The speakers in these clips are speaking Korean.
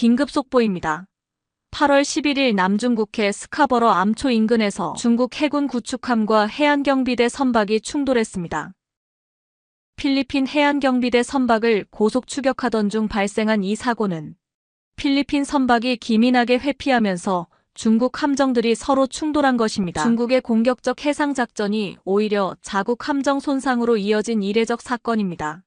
긴급 속보입니다. 8월 11일 남중국해 스카버러 암초 인근에서 중국 해군 구축함과 해안경비대 선박이 충돌했습니다. 필리핀 해안경비대 선박을 고속 추격하던 중 발생한 이 사고는 필리핀 선박이 기민하게 회피하면서 중국 함정들이 서로 충돌한 것입니다. 중국의 공격적 해상작전이 오히려 자국 함정 손상으로 이어진 이례적 사건입니다.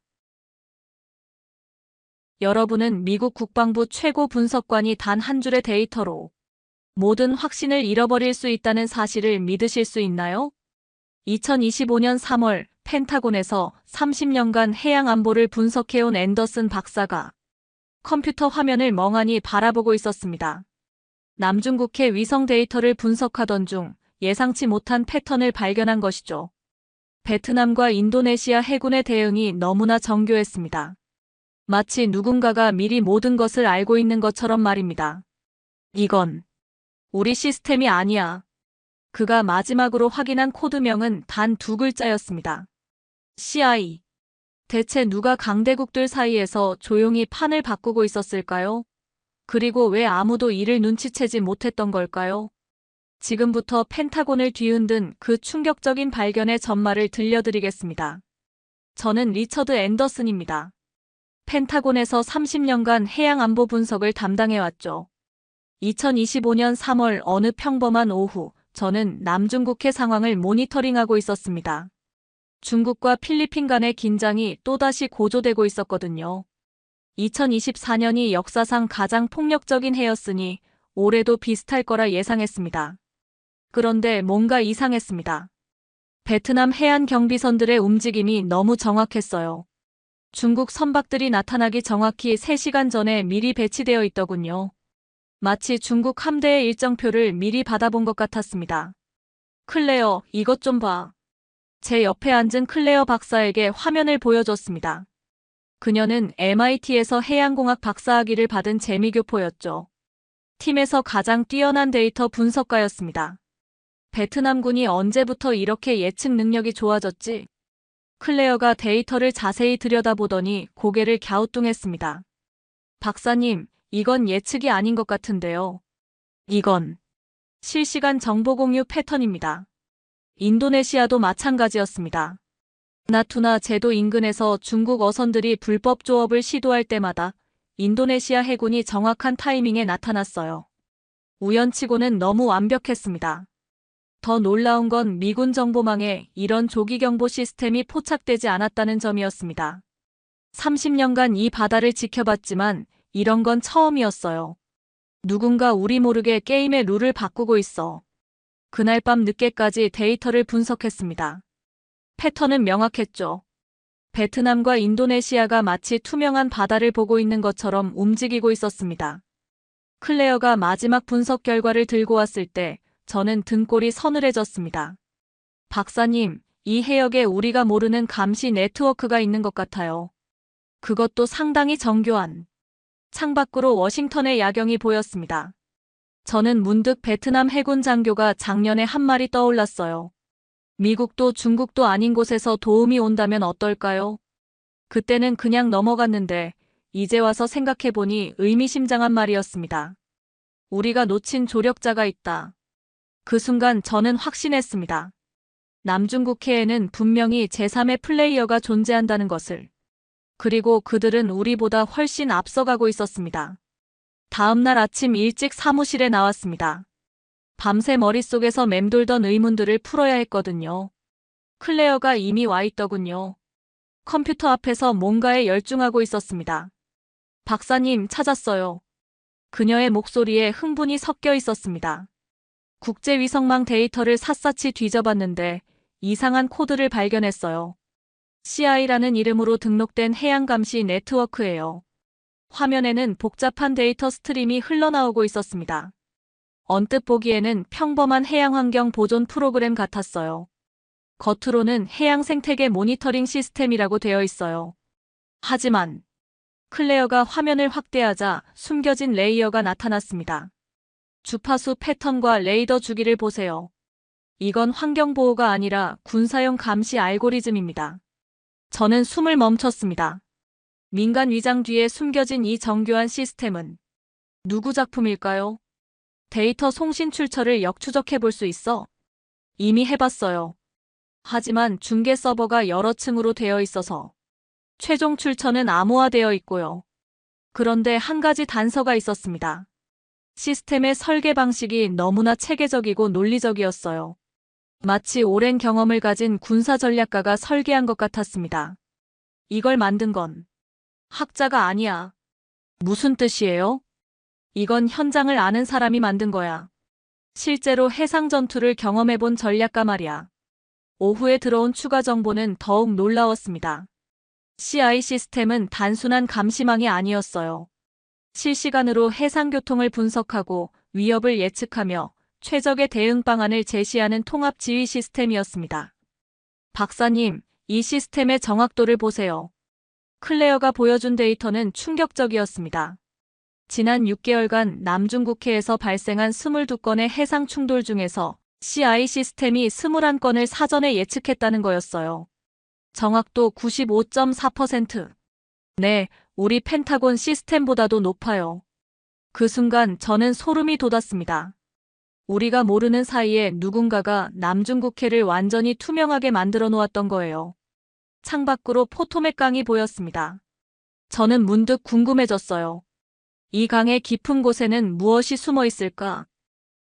여러분은 미국 국방부 최고 분석관이 단 한 줄의 데이터로 모든 확신을 잃어버릴 수 있다는 사실을 믿으실 수 있나요? 2025년 3월 펜타곤에서 30년간 해양 안보를 분석해온 앤더슨 박사가 컴퓨터 화면을 멍하니 바라보고 있었습니다. 남중국해 위성 데이터를 분석하던 중 예상치 못한 패턴을 발견한 것이죠. 베트남과 인도네시아 해군의 대응이 너무나 정교했습니다. 마치 누군가가 미리 모든 것을 알고 있는 것처럼 말입니다. 이건 우리 시스템이 아니야. 그가 마지막으로 확인한 코드명은 단 2글자였습니다. CI. 대체 누가 강대국들 사이에서 조용히 판을 바꾸고 있었을까요? 그리고 왜 아무도 이를 눈치채지 못했던 걸까요? 지금부터 펜타곤을 뒤흔든 그 충격적인 발견의 전말을 들려드리겠습니다. 저는 리처드 앤더슨입니다. 펜타곤에서 30년간 해양안보 분석을 담당해왔죠. 2025년 3월 어느 평범한 오후, 저는 남중국해 상황을 모니터링하고 있었습니다. 중국과 필리핀 간의 긴장이 또다시 고조되고 있었거든요. 2024년이 역사상 가장 폭력적인 해였으니 올해도 비슷할 거라 예상했습니다. 그런데 뭔가 이상했습니다. 베트남 해안 경비선들의 움직임이 너무 정확했어요. 중국 선박들이 나타나기 정확히 3시간 전에 미리 배치되어 있더군요. 마치 중국 함대의 일정표를 미리 받아본 것 같았습니다. 클레어, 이것 좀 봐. 제 옆에 앉은 클레어 박사에게 화면을 보여줬습니다. 그녀는 MIT에서 해양공학 박사학위를 받은 재미교포였죠. 팀에서 가장 뛰어난 데이터 분석가였습니다. 베트남군이 언제부터 이렇게 예측 능력이 좋아졌지? 클레어가 데이터를 자세히 들여다보더니 고개를 갸우뚱했습니다. 박사님, 이건 예측이 아닌 것 같은데요. 이건 실시간 정보 공유 패턴입니다. 인도네시아도 마찬가지였습니다. 나투나 제도 인근에서 중국 어선들이 불법 조업을 시도할 때마다 인도네시아 해군이 정확한 타이밍에 나타났어요. 우연치고는 너무 완벽했습니다. 더 놀라운 건 미군 정보망에 이런 조기경보 시스템이 포착되지 않았다는 점이었습니다. 30년간 이 바다를 지켜봤지만 이런 건 처음이었어요. 누군가 우리 모르게 게임의 룰을 바꾸고 있어. 그날 밤 늦게까지 데이터를 분석했습니다. 패턴은 명확했죠. 베트남과 인도네시아가 마치 투명한 바다를 보고 있는 것처럼 움직이고 있었습니다. 클레어가 마지막 분석 결과를 들고 왔을 때 저는 등골이 서늘해졌습니다. 박사님, 이 해역에 우리가 모르는 감시 네트워크가 있는 것 같아요. 그것도 상당히 정교한. 창밖으로 워싱턴의 야경이 보였습니다. 저는 문득 베트남 해군 장교가 작년에 한 말이 떠올랐어요. 미국도 중국도 아닌 곳에서 도움이 온다면 어떨까요? 그때는 그냥 넘어갔는데 이제 와서 생각해보니 의미심장한 말이었습니다. 우리가 놓친 조력자가 있다. 그 순간 저는 확신했습니다. 남중국해에는 분명히 제3의 플레이어가 존재한다는 것을. 그리고 그들은 우리보다 훨씬 앞서가고 있었습니다. 다음 날 아침 일찍 사무실에 나왔습니다. 밤새 머릿속에서 맴돌던 의문들을 풀어야 했거든요. 클레어가 이미 와 있더군요. 컴퓨터 앞에서 뭔가에 열중하고 있었습니다. 박사님, 찾았어요. 그녀의 목소리에 흥분이 섞여 있었습니다. 국제위성망 데이터를 샅샅이 뒤져봤는데 이상한 코드를 발견했어요. CI라는 이름으로 등록된 해양감시 네트워크예요. 화면에는 복잡한 데이터 스트림이 흘러나오고 있었습니다. 언뜻 보기에는 평범한 해양환경 보존 프로그램 같았어요. 겉으로는 해양 생태계 모니터링 시스템이라고 되어 있어요. 하지만 클레어가 화면을 확대하자 숨겨진 레이어가 나타났습니다. 주파수 패턴과 레이더 주기를 보세요. 이건 환경보호가 아니라 군사용 감시 알고리즘입니다. 저는 숨을 멈췄습니다. 민간 위장 뒤에 숨겨진 이 정교한 시스템은 누구 작품일까요? 데이터 송신 출처를 역추적해 볼 수 있어? 이미 해봤어요. 하지만 중계 서버가 여러 층으로 되어 있어서 최종 출처는 암호화되어 있고요. 그런데 한 가지 단서가 있었습니다. 시스템의 설계 방식이 너무나 체계적이고 논리적이었어요. 마치 오랜 경험을 가진 군사 전략가가 설계한 것 같았습니다. 이걸 만든 건 학자가 아니야. 무슨 뜻이에요? 이건 현장을 아는 사람이 만든 거야. 실제로 해상 전투를 경험해본 전략가 말이야. 오후에 들어온 추가 정보는 더욱 놀라웠습니다. CI 시스템은 단순한 감시망이 아니었어요. 실시간으로 해상 교통을 분석하고 위협을 예측하며 최적의 대응 방안을 제시하는 통합 지휘 시스템이었습니다. 박사님, 이 시스템의 정확도를 보세요. 클레어가 보여준 데이터는 충격적이었습니다. 지난 6개월간 남중국해에서 발생한 22건의 해상 충돌 중에서 CI 시스템이 21건을 사전에 예측했다는 거였어요. 정확도 95.4%. 네, 우리 펜타곤 시스템보다도 높아요. 그 순간 저는 소름이 돋았습니다. 우리가 모르는 사이에 누군가가 남중국해를 완전히 투명하게 만들어 놓았던 거예요. 창밖으로 포토맥 강이 보였습니다. 저는 문득 궁금해졌어요. 이 강의 깊은 곳에는 무엇이 숨어 있을까?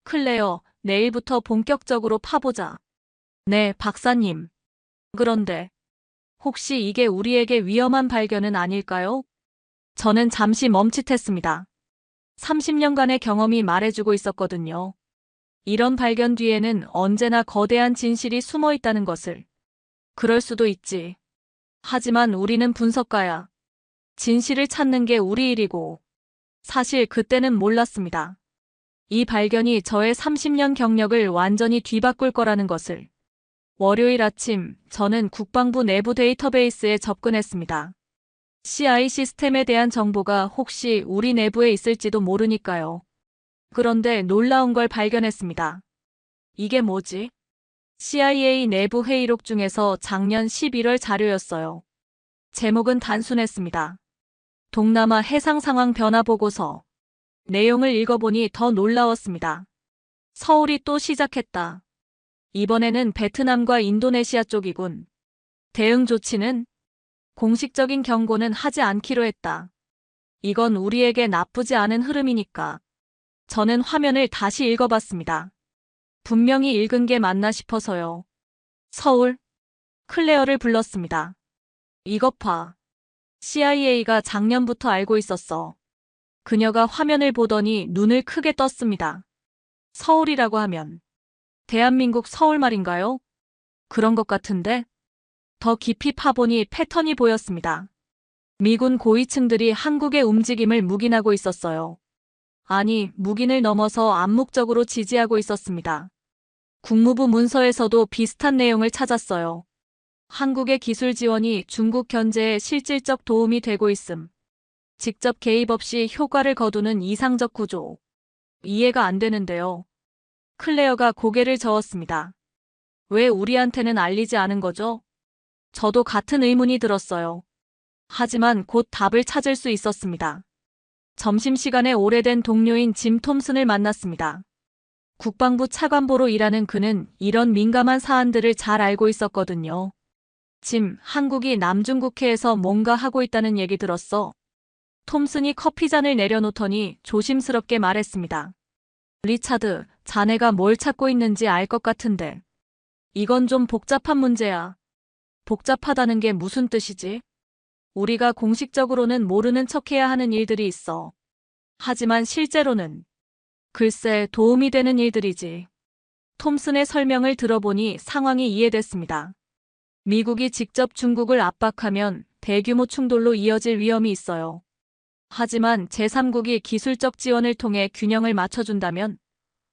클레어, 내일부터 본격적으로 파보자. 네, 박사님. 그런데 혹시 이게 우리에게 위험한 발견은 아닐까요? 저는 잠시 멈칫했습니다. 30년간의 경험이 말해주고 있었거든요. 이런 발견 뒤에는 언제나 거대한 진실이 숨어 있다는 것을. 그럴 수도 있지. 하지만 우리는 분석가야. 진실을 찾는 게 우리 일이고. 사실 그때는 몰랐습니다. 이 발견이 저의 30년 경력을 완전히 뒤바꿀 거라는 것을. 월요일 아침, 저는 국방부 내부 데이터베이스에 접근했습니다. CI 시스템에 대한 정보가 혹시 우리 내부에 있을지도 모르니까요. 그런데 놀라운 걸 발견했습니다. 이게 뭐지? CIA 내부 회의록 중에서 작년 11월 자료였어요. 제목은 단순했습니다. 동남아 해상 상황 변화 보고서. 내용을 읽어보니 더 놀라웠습니다. 서울이 또 시작했다. 이번에는 베트남과 인도네시아 쪽이군. 대응 조치는? 공식적인 경고는 하지 않기로 했다. 이건 우리에게 나쁘지 않은 흐름이니까. 저는 화면을 다시 읽어봤습니다. 분명히 읽은 게 맞나 싶어서요. 서울. 클레어를 불렀습니다. 이것 봐. CIA가 작년부터 알고 있었어. 그녀가 화면을 보더니 눈을 크게 떴습니다. 서울이라고 하면 대한민국 서울 말인가요? 그런 것 같은데? 더 깊이 파보니 패턴이 보였습니다. 미군 고위층들이 한국의 움직임을 묵인하고 있었어요. 아니, 묵인을 넘어서 암묵적으로 지지하고 있었습니다. 국무부 문서에서도 비슷한 내용을 찾았어요. 한국의 기술 지원이 중국 견제에 실질적 도움이 되고 있음. 직접 개입 없이 효과를 거두는 이상적 구조. 이해가 안 되는데요. 클레어가 고개를 저었습니다. 왜 우리한테는 알리지 않은 거죠? 저도 같은 의문이 들었어요. 하지만 곧 답을 찾을 수 있었습니다. 점심시간에 오래된 동료인 짐 톰슨을 만났습니다. 국방부 차관보로 일하는 그는 이런 민감한 사안들을 잘 알고 있었거든요. 짐, 한국이 남중국해에서 뭔가 하고 있다는 얘기 들었어. 톰슨이 커피잔을 내려놓더니 조심스럽게 말했습니다. 리차드, 자네가 뭘 찾고 있는지 알 것 같은데. 이건 좀 복잡한 문제야. 복잡하다는 게 무슨 뜻이지? 우리가 공식적으로는 모르는 척해야 하는 일들이 있어. 하지만 실제로는 글쎄 도움이 되는 일들이지. 톰슨의 설명을 들어보니 상황이 이해됐습니다. 미국이 직접 중국을 압박하면 대규모 충돌로 이어질 위험이 있어요. 하지만 제3국이 기술적 지원을 통해 균형을 맞춰준다면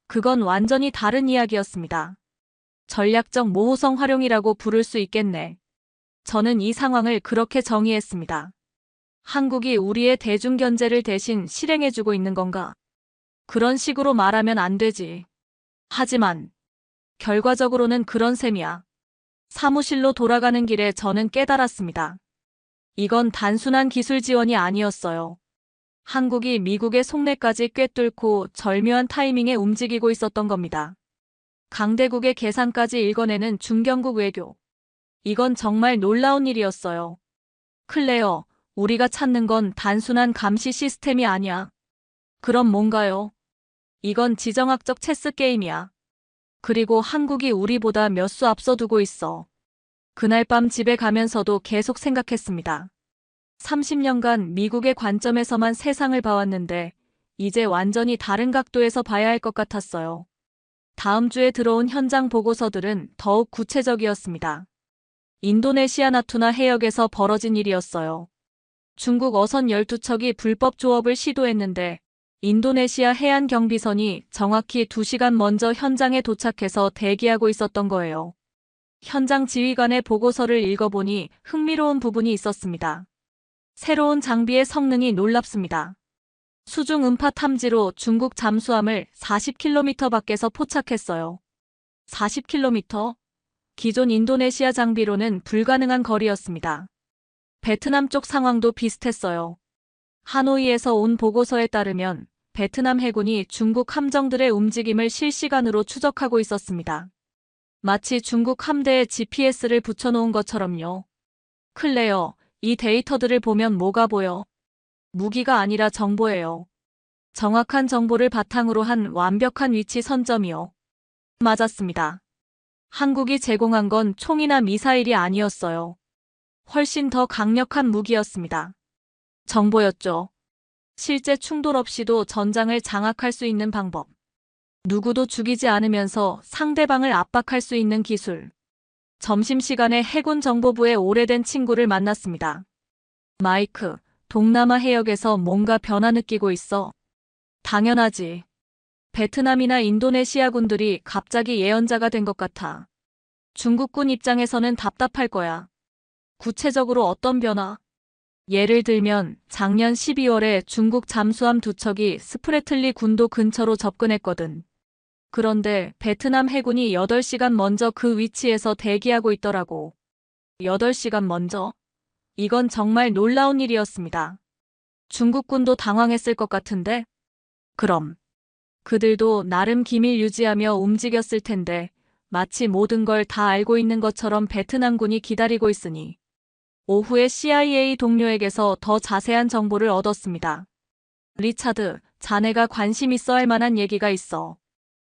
그건 완전히 다른 이야기였습니다. 전략적 모호성 활용이라고 부를 수 있겠네. 저는 이 상황을 그렇게 정의했습니다. 한국이 우리의 대중견제를 대신 실행해주고 있는 건가? 그런 식으로 말하면 안 되지. 하지만 결과적으로는 그런 셈이야. 사무실로 돌아가는 길에 저는 깨달았습니다. 이건 단순한 기술 지원이 아니었어요. 한국이 미국의 속내까지 꿰뚫고 절묘한 타이밍에 움직이고 있었던 겁니다. 강대국의 계산까지 읽어내는 중견국 외교. 이건 정말 놀라운 일이었어요. 클레어, 우리가 찾는 건 단순한 감시 시스템이 아니야. 그럼 뭔가요? 이건 지정학적 체스 게임이야. 그리고 한국이 우리보다 몇 수 앞서두고 있어. 그날 밤 집에 가면서도 계속 생각했습니다. 30년간 미국의 관점에서만 세상을 봐왔는데 이제 완전히 다른 각도에서 봐야 할 것 같았어요. 다음 주에 들어온 현장 보고서들은 더욱 구체적이었습니다. 인도네시아 나투나 해역에서 벌어진 일이었어요. 중국 어선 12척이 불법 조업을 시도했는데 인도네시아 해안 경비선이 정확히 2시간 먼저 현장에 도착해서 대기하고 있었던 거예요. 현장 지휘관의 보고서를 읽어보니 흥미로운 부분이 있었습니다. 새로운 장비의 성능이 놀랍습니다. 수중 음파 탐지로 중국 잠수함을 40km 밖에서 포착했어요. 40km? 기존 인도네시아 장비로는 불가능한 거리였습니다. 베트남 쪽 상황도 비슷했어요. 하노이에서 온 보고서에 따르면 베트남 해군이 중국 함정들의 움직임을 실시간으로 추적하고 있었습니다. 마치 중국 함대에 GPS를 붙여놓은 것처럼요. 클레어, 이 데이터들을 보면 뭐가 보여? 무기가 아니라 정보예요. 정확한 정보를 바탕으로 한 완벽한 위치 선점이요. 맞았습니다. 한국이 제공한 건 총이나 미사일이 아니었어요. 훨씬 더 강력한 무기였습니다. 정보였죠. 실제 충돌 없이도 전장을 장악할 수 있는 방법. 누구도 죽이지 않으면서 상대방을 압박할 수 있는 기술. 점심시간에 해군 정보부의 오래된 친구를 만났습니다. 마이크, 동남아 해역에서 뭔가 변화 느끼고 있어. 당연하지. 베트남이나 인도네시아 군들이 갑자기 예언자가 된 것 같아. 중국군 입장에서는 답답할 거야. 구체적으로 어떤 변화? 예를 들면 작년 12월에 중국 잠수함 2척이 스프레틀리 군도 근처로 접근했거든. 그런데 베트남 해군이 8시간 먼저 그 위치에서 대기하고 있더라고. 8시간 먼저? 이건 정말 놀라운 일이었습니다. 중국군도 당황했을 것 같은데? 그럼 그들도 나름 기밀 유지하며 움직였을 텐데 마치 모든 걸 다 알고 있는 것처럼 베트남군이 기다리고 있으니. 오후에 CIA 동료에게서 더 자세한 정보를 얻었습니다. 리차드, 자네가 관심 있어 할 만한 얘기가 있어.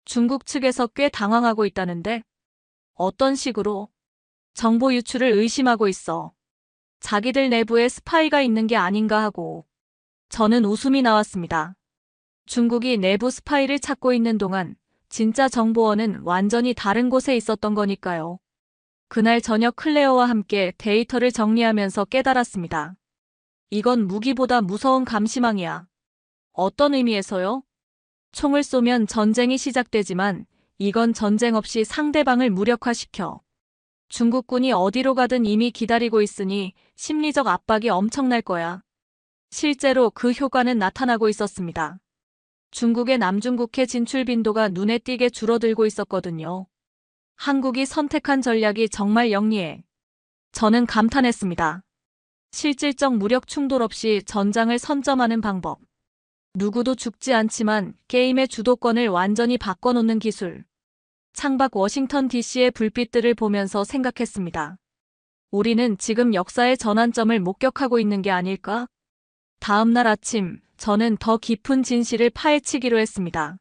중국 측에서 꽤 당황하고 있다는데? 어떤 식으로? 정보 유출을 의심하고 있어. 자기들 내부에 스파이가 있는 게 아닌가 하고. 저는 웃음이 나왔습니다. 중국이 내부 스파이를 찾고 있는 동안 진짜 정보원은 완전히 다른 곳에 있었던 거니까요. 그날 저녁 클레어와 함께 데이터를 정리하면서 깨달았습니다. 이건 무기보다 무서운 감시망이야. 어떤 의미에서요? 총을 쏘면 전쟁이 시작되지만 이건 전쟁 없이 상대방을 무력화시켜. 중국군이 어디로 가든 이미 기다리고 있으니 심리적 압박이 엄청날 거야. 실제로 그 효과는 나타나고 있었습니다. 중국의 남중국해 진출 빈도가 눈에 띄게 줄어들고 있었거든요. 한국이 선택한 전략이 정말 영리해. 저는 감탄했습니다. 실질적 무력 충돌 없이 전장을 선점하는 방법. 누구도 죽지 않지만 게임의 주도권을 완전히 바꿔놓는 기술. 창밖 워싱턴 DC의 불빛들을 보면서 생각했습니다. 우리는 지금 역사의 전환점을 목격하고 있는 게 아닐까? 다음 날 아침, 저는 더 깊은 진실을 파헤치기로 했습니다.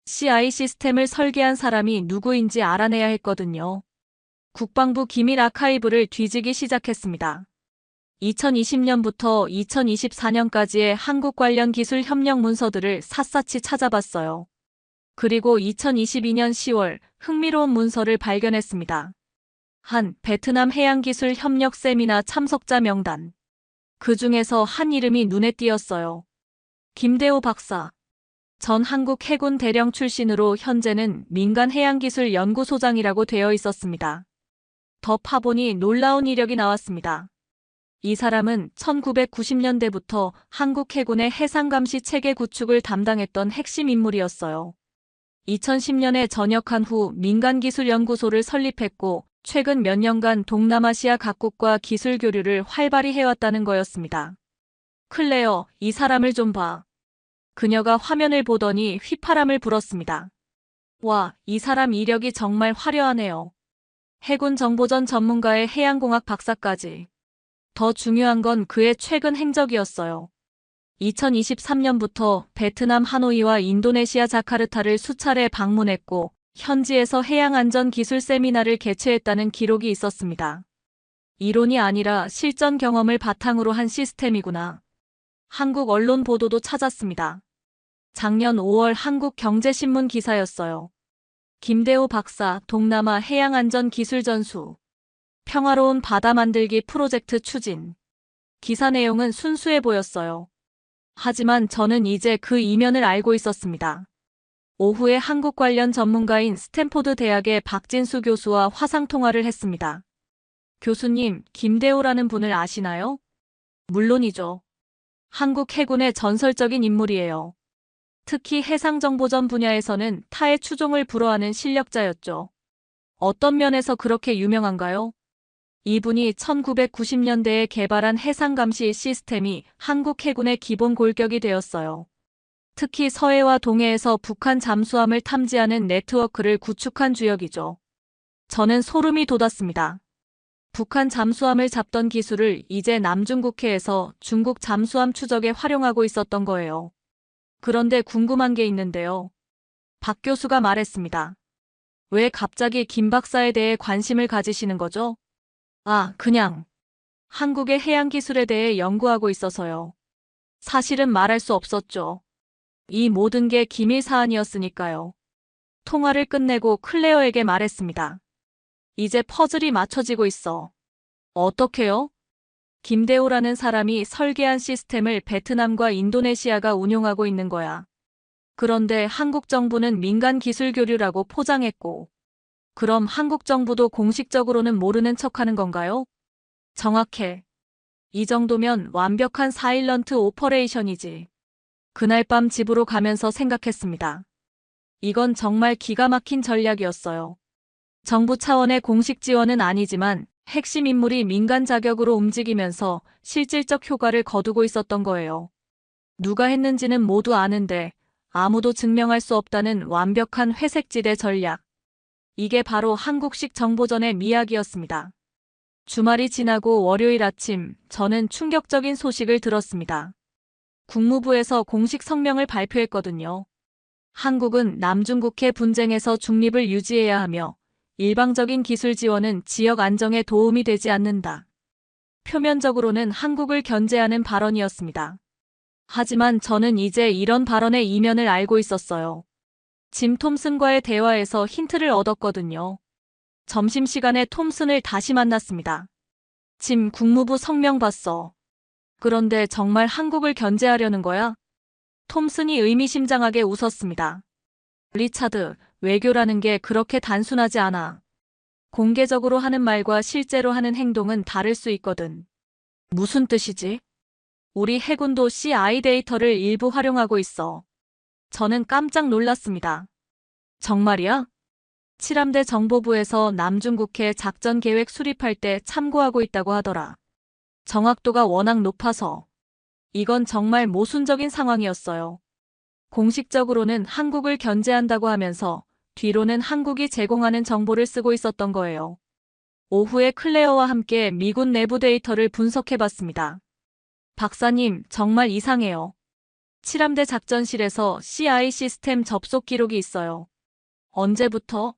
CI 시스템을 설계한 사람이 누구인지 알아내야 했거든요. 국방부 기밀 아카이브를 뒤지기 시작했습니다. 2020년부터 2024년까지의 한국 관련 기술 협력 문서들을 샅샅이 찾아봤어요. 그리고 2022년 10월 흥미로운 문서를 발견했습니다. 한 베트남 해양기술 협력 세미나 참석자 명단. 그 중에서 한 이름이 눈에 띄었어요. 김대호 박사. 전 한국 해군 대령 출신으로 현재는 민간해양기술연구소장이라고 되어 있었습니다. 더 파보니 놀라운 이력이 나왔습니다. 이 사람은 1990년대부터 한국 해군의 해상감시 체계 구축을 담당했던 핵심 인물이었어요. 2010년에 전역한 후 민간기술연구소를 설립했고 최근 몇 년간 동남아시아 각국과 기술 교류를 활발히 해왔다는 거였습니다. 클레어, 이 사람을 좀 봐. 그녀가 화면을 보더니 휘파람을 불었습니다. 와, 이 사람 이력이 정말 화려하네요. 해군 정보전 전문가의 해양공학 박사까지. 더 중요한 건 그의 최근 행적이었어요. 2023년부터 베트남 하노이와 인도네시아 자카르타를 수차례 방문했고 현지에서 해양안전 기술 세미나를 개최했다는 기록이 있었습니다. 이론이 아니라 실전 경험을 바탕으로 한 시스템이구나. 한국 언론 보도도 찾았습니다. 작년 5월 한국경제신문 기사였어요. 김대호 박사 동남아 해양안전 기술 전수. 평화로운 바다 만들기 프로젝트 추진. 기사 내용은 순수해 보였어요. 하지만 저는 이제 그 이면을 알고 있었습니다. 오후에 한국 관련 전문가인 스탠포드 대학의 박진수 교수와 화상통화를 했습니다. 교수님, 김대호라는 분을 아시나요? 물론이죠. 한국 해군의 전설적인 인물이에요. 특히 해상정보전 분야에서는 타의 추종을 불허하는 실력자였죠. 어떤 면에서 그렇게 유명한가요? 이분이 1990년대에 개발한 해상감시 시스템이 한국 해군의 기본 골격이 되었어요. 특히 서해와 동해에서 북한 잠수함을 탐지하는 네트워크를 구축한 주역이죠. 저는 소름이 돋았습니다. 북한 잠수함을 잡던 기술을 이제 남중국해에서 중국 잠수함 추적에 활용하고 있었던 거예요. 그런데 궁금한 게 있는데요. 박 교수가 말했습니다. 왜 갑자기 김 박사에 대해 관심을 가지시는 거죠? 그냥 한국의 해양 기술에 대해 연구하고 있어서요. 사실은 말할 수 없었죠. 이 모든 게 기밀 사안이었으니까요. 통화를 끝내고 클레어에게 말했습니다. 이제 퍼즐이 맞춰지고 있어. 어떻게요? 김대호라는 사람이 설계한 시스템을 베트남과 인도네시아가 운용하고 있는 거야. 그런데 한국 정부는 민간 기술 교류라고 포장했고, 그럼 한국 정부도 공식적으로는 모르는 척하는 건가요? 정확해. 이 정도면 완벽한 사일런트 오퍼레이션이지. 그날 밤 집으로 가면서 생각했습니다. 이건 정말 기가 막힌 전략이었어요. 정부 차원의 공식 지원은 아니지만 핵심 인물이 민간 자격으로 움직이면서 실질적 효과를 거두고 있었던 거예요. 누가 했는지는 모두 아는데 아무도 증명할 수 없다는 완벽한 회색지대 전략. 이게 바로 한국식 정보전의 미학이었습니다. 주말이 지나고 월요일 아침 저는 충격적인 소식을 들었습니다. 국무부에서 공식 성명을 발표했거든요. 한국은 남중국해 분쟁에서 중립을 유지해야 하며 일방적인 기술 지원은 지역 안정에 도움이 되지 않는다. 표면적으로는 한국을 견제하는 발언이었습니다. 하지만 저는 이제 이런 발언의 이면을 알고 있었어요. 짐 톰슨과의 대화에서 힌트를 얻었거든요. 점심시간에 톰슨을 다시 만났습니다. 짐, 국무부 성명 봤어. 그런데 정말 한국을 견제하려는 거야? 톰슨이 의미심장하게 웃었습니다. 리차드, 외교라는 게 그렇게 단순하지 않아. 공개적으로 하는 말과 실제로 하는 행동은 다를 수 있거든. 무슨 뜻이지? 우리 해군도 CI 데이터를 일부 활용하고 있어. 저는 깜짝 놀랐습니다. 정말이야? 칠함대 정보부에서 남중국해 작전 계획 수립할 때 참고하고 있다고 하더라. 정확도가 워낙 높아서. 이건 정말 모순적인 상황이었어요. 공식적으로는 한국을 견제한다고 하면서 뒤로는 한국이 제공하는 정보를 쓰고 있었던 거예요. 오후에 클레어와 함께 미군 내부 데이터를 분석해봤습니다. 박사님, 정말 이상해요. 칠함대 작전실에서 CI 시스템 접속 기록이 있어요. 언제부터?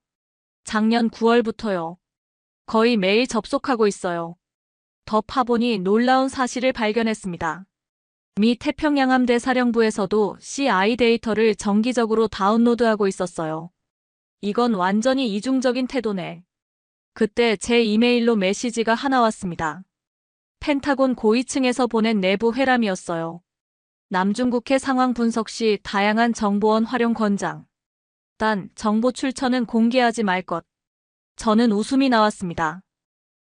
작년 9월부터요. 거의 매일 접속하고 있어요. 더 파보니 놀라운 사실을 발견했습니다. 미 태평양 함대 사령부에서도 CI 데이터를 정기적으로 다운로드하고 있었어요. 이건 완전히 이중적인 태도네. 그때 제 이메일로 메시지가 하나 왔습니다. 펜타곤 고위층에서 보낸 내부 회람이었어요. 남중국해 상황 분석 시 다양한 정보원 활용 권장. 단, 정보 출처는 공개하지 말 것. 저는 웃음이 나왔습니다.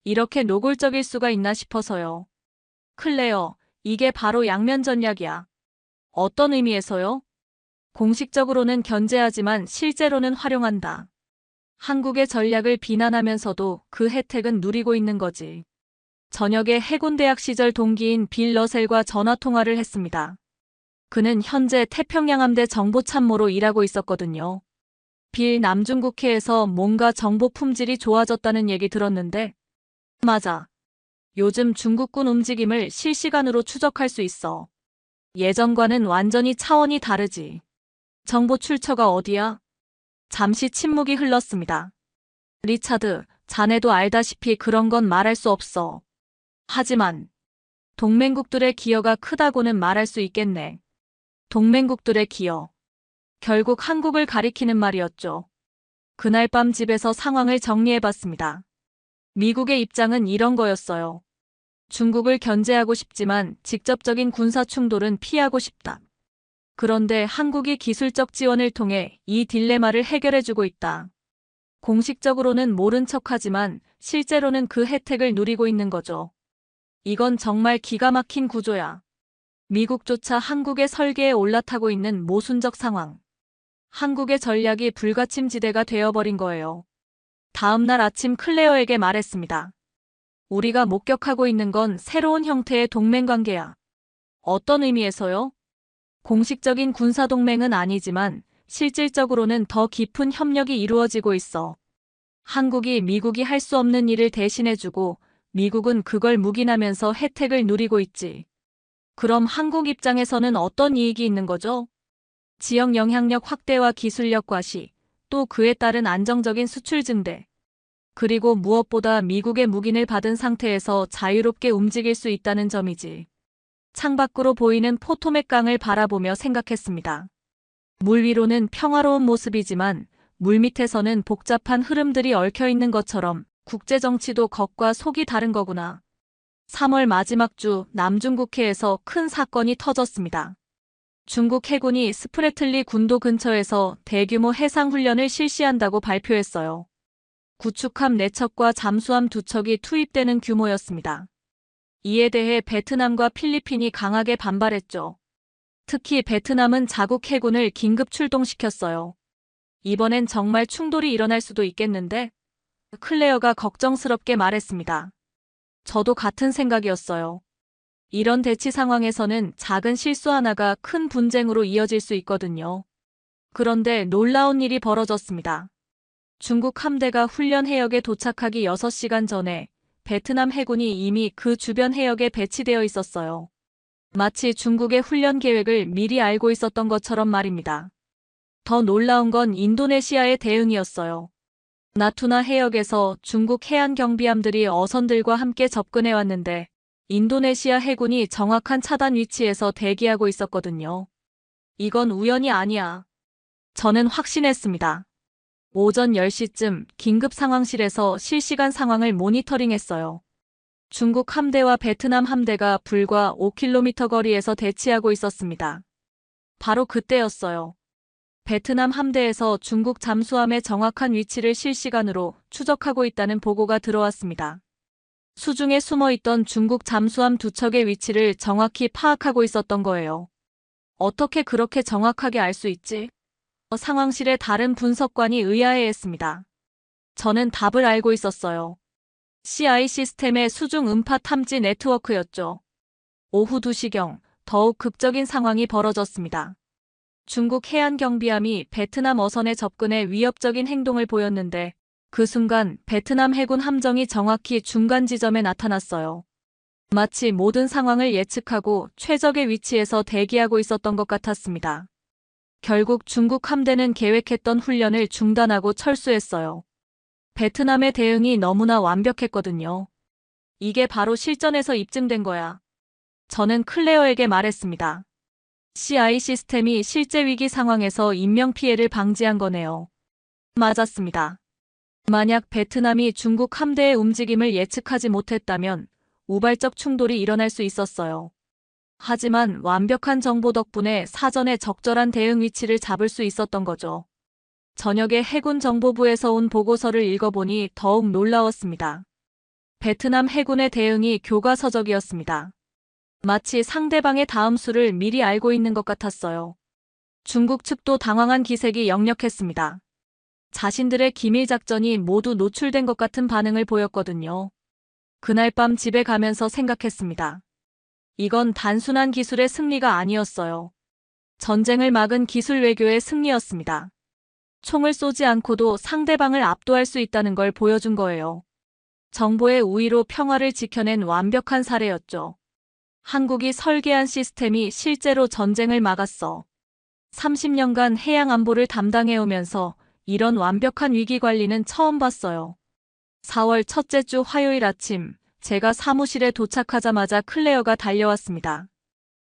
이렇게 노골적일 수가 있나 싶어서요. 클레어, 이게 바로 양면 전략이야. 어떤 의미에서요? 공식적으로는 견제하지만 실제로는 활용한다. 한국의 전략을 비난하면서도 그 혜택은 누리고 있는 거지. 저녁에 해군대학 시절 동기인 빌 러셀과 전화통화를 했습니다. 그는 현재 태평양 함대 정보참모로 일하고 있었거든요. 빌 남중국해에서 뭔가 정보 품질이 좋아졌다는 얘기 들었는데, 맞아. 요즘 중국군 움직임을 실시간으로 추적할 수 있어. 예전과는 완전히 차원이 다르지. 정보 출처가 어디야? 잠시 침묵이 흘렀습니다. 리차드, 자네도 알다시피 그런 건 말할 수 없어. 하지만 동맹국들의 기여가 크다고는 말할 수 있겠네. 동맹국들의 기여. 결국 한국을 가리키는 말이었죠. 그날 밤 집에서 상황을 정리해봤습니다. 미국의 입장은 이런 거였어요. 중국을 견제하고 싶지만 직접적인 군사 충돌은 피하고 싶다. 그런데 한국이 기술적 지원을 통해 이 딜레마를 해결해주고 있다. 공식적으로는 모른 척하지만 실제로는 그 혜택을 누리고 있는 거죠. 이건 정말 기가 막힌 구조야. 미국조차 한국의 설계에 올라타고 있는 모순적 상황. 한국의 전략이 불가침지대가 되어버린 거예요. 다음 날 아침 클레어에게 말했습니다. 우리가 목격하고 있는 건 새로운 형태의 동맹관계야. 어떤 의미에서요? 공식적인 군사동맹은 아니지만 실질적으로는 더 깊은 협력이 이루어지고 있어. 한국이 미국이 할 수 없는 일을 대신해주고 미국은 그걸 묵인하면서 혜택을 누리고 있지. 그럼 한국 입장에서는 어떤 이익이 있는 거죠? 지역 영향력 확대와 기술력 과시, 또 그에 따른 안정적인 수출 증대. 그리고 무엇보다 미국의 묵인을 받은 상태에서 자유롭게 움직일 수 있다는 점이지. 창밖으로 보이는 포토맥 강을 바라보며 생각했습니다. 물 위로는 평화로운 모습이지만 물 밑에서는 복잡한 흐름들이 얽혀 있는 것처럼 국제정치도 겉과 속이 다른 거구나. 3월 마지막 주 남중국해에서 큰 사건이 터졌습니다. 중국 해군이 스프래틀리 군도 근처에서 대규모 해상훈련을 실시한다고 발표했어요. 구축함 4척과 잠수함 2척이 투입되는 규모였습니다. 이에 대해 베트남과 필리핀이 강하게 반발했죠. 특히 베트남은 자국 해군을 긴급 출동시켰어요. 이번엔 정말 충돌이 일어날 수도 있겠는데? 클레어가 걱정스럽게 말했습니다. 저도 같은 생각이었어요. 이런 대치 상황에서는 작은 실수 하나가 큰 분쟁으로 이어질 수 있거든요. 그런데 놀라운 일이 벌어졌습니다. 중국 함대가 훈련 해역에 도착하기 6시간 전에 베트남 해군이 이미 그 주변 해역에 배치되어 있었어요. 마치 중국의 훈련 계획을 미리 알고 있었던 것처럼 말입니다. 더 놀라운 건 인도네시아의 대응이었어요. 나투나 해역에서 중국 해안 경비함들이 어선들과 함께 접근해 왔는데 인도네시아 해군이 정확한 차단 위치에서 대기하고 있었거든요. 이건 우연이 아니야. 저는 확신했습니다. 오전 10시쯤 긴급 상황실에서 실시간 상황을 모니터링했어요. 중국 함대와 베트남 함대가 불과 5km 거리에서 대치하고 있었습니다. 바로 그때였어요. 베트남 함대에서 중국 잠수함의 정확한 위치를 실시간으로 추적하고 있다는 보고가 들어왔습니다. 수중에 숨어있던 중국 잠수함 2척의 위치를 정확히 파악하고 있었던 거예요. 어떻게 그렇게 정확하게 알 수 있지? 상황실의 다른 분석관이 의아해했습니다. 저는 답을 알고 있었어요. CI 시스템의 수중 음파 탐지 네트워크였죠. 오후 2시경 더욱 극적인 상황이 벌어졌습니다. 중국 해안 경비함이 베트남 어선에 접근해 위협적인 행동을 보였는데 그 순간 베트남 해군 함정이 정확히 중간 지점에 나타났어요. 마치 모든 상황을 예측하고 최적의 위치에서 대기하고 있었던 것 같았습니다. 결국 중국 함대는 계획했던 훈련을 중단하고 철수했어요. 베트남의 대응이 너무나 완벽했거든요. 이게 바로 실전에서 입증된 거야. 저는 클레어에게 말했습니다. CI 시스템이 실제 위기 상황에서 인명피해를 방지한 거네요. 맞았습니다. 만약 베트남이 중국 함대의 움직임을 예측하지 못했다면 우발적 충돌이 일어날 수 있었어요. 하지만 완벽한 정보 덕분에 사전에 적절한 대응 위치를 잡을 수 있었던 거죠. 저녁에 해군 정보부에서 온 보고서를 읽어보니 더욱 놀라웠습니다. 베트남 해군의 대응이 교과서적이었습니다. 마치 상대방의 다음 수를 미리 알고 있는 것 같았어요. 중국 측도 당황한 기색이 역력했습니다. 자신들의 기밀 작전이 모두 노출된 것 같은 반응을 보였거든요. 그날 밤 집에 가면서 생각했습니다. 이건 단순한 기술의 승리가 아니었어요. 전쟁을 막은 기술 외교의 승리였습니다. 총을 쏘지 않고도 상대방을 압도할 수 있다는 걸 보여준 거예요. 정보의 우위로 평화를 지켜낸 완벽한 사례였죠. 한국이 설계한 시스템이 실제로 전쟁을 막았어. 30년간 해양 안보를 담당해오면서 이런 완벽한 위기 관리는 처음 봤어요. 4월 첫째 주 화요일 아침, 제가 사무실에 도착하자마자 클레어가 달려왔습니다.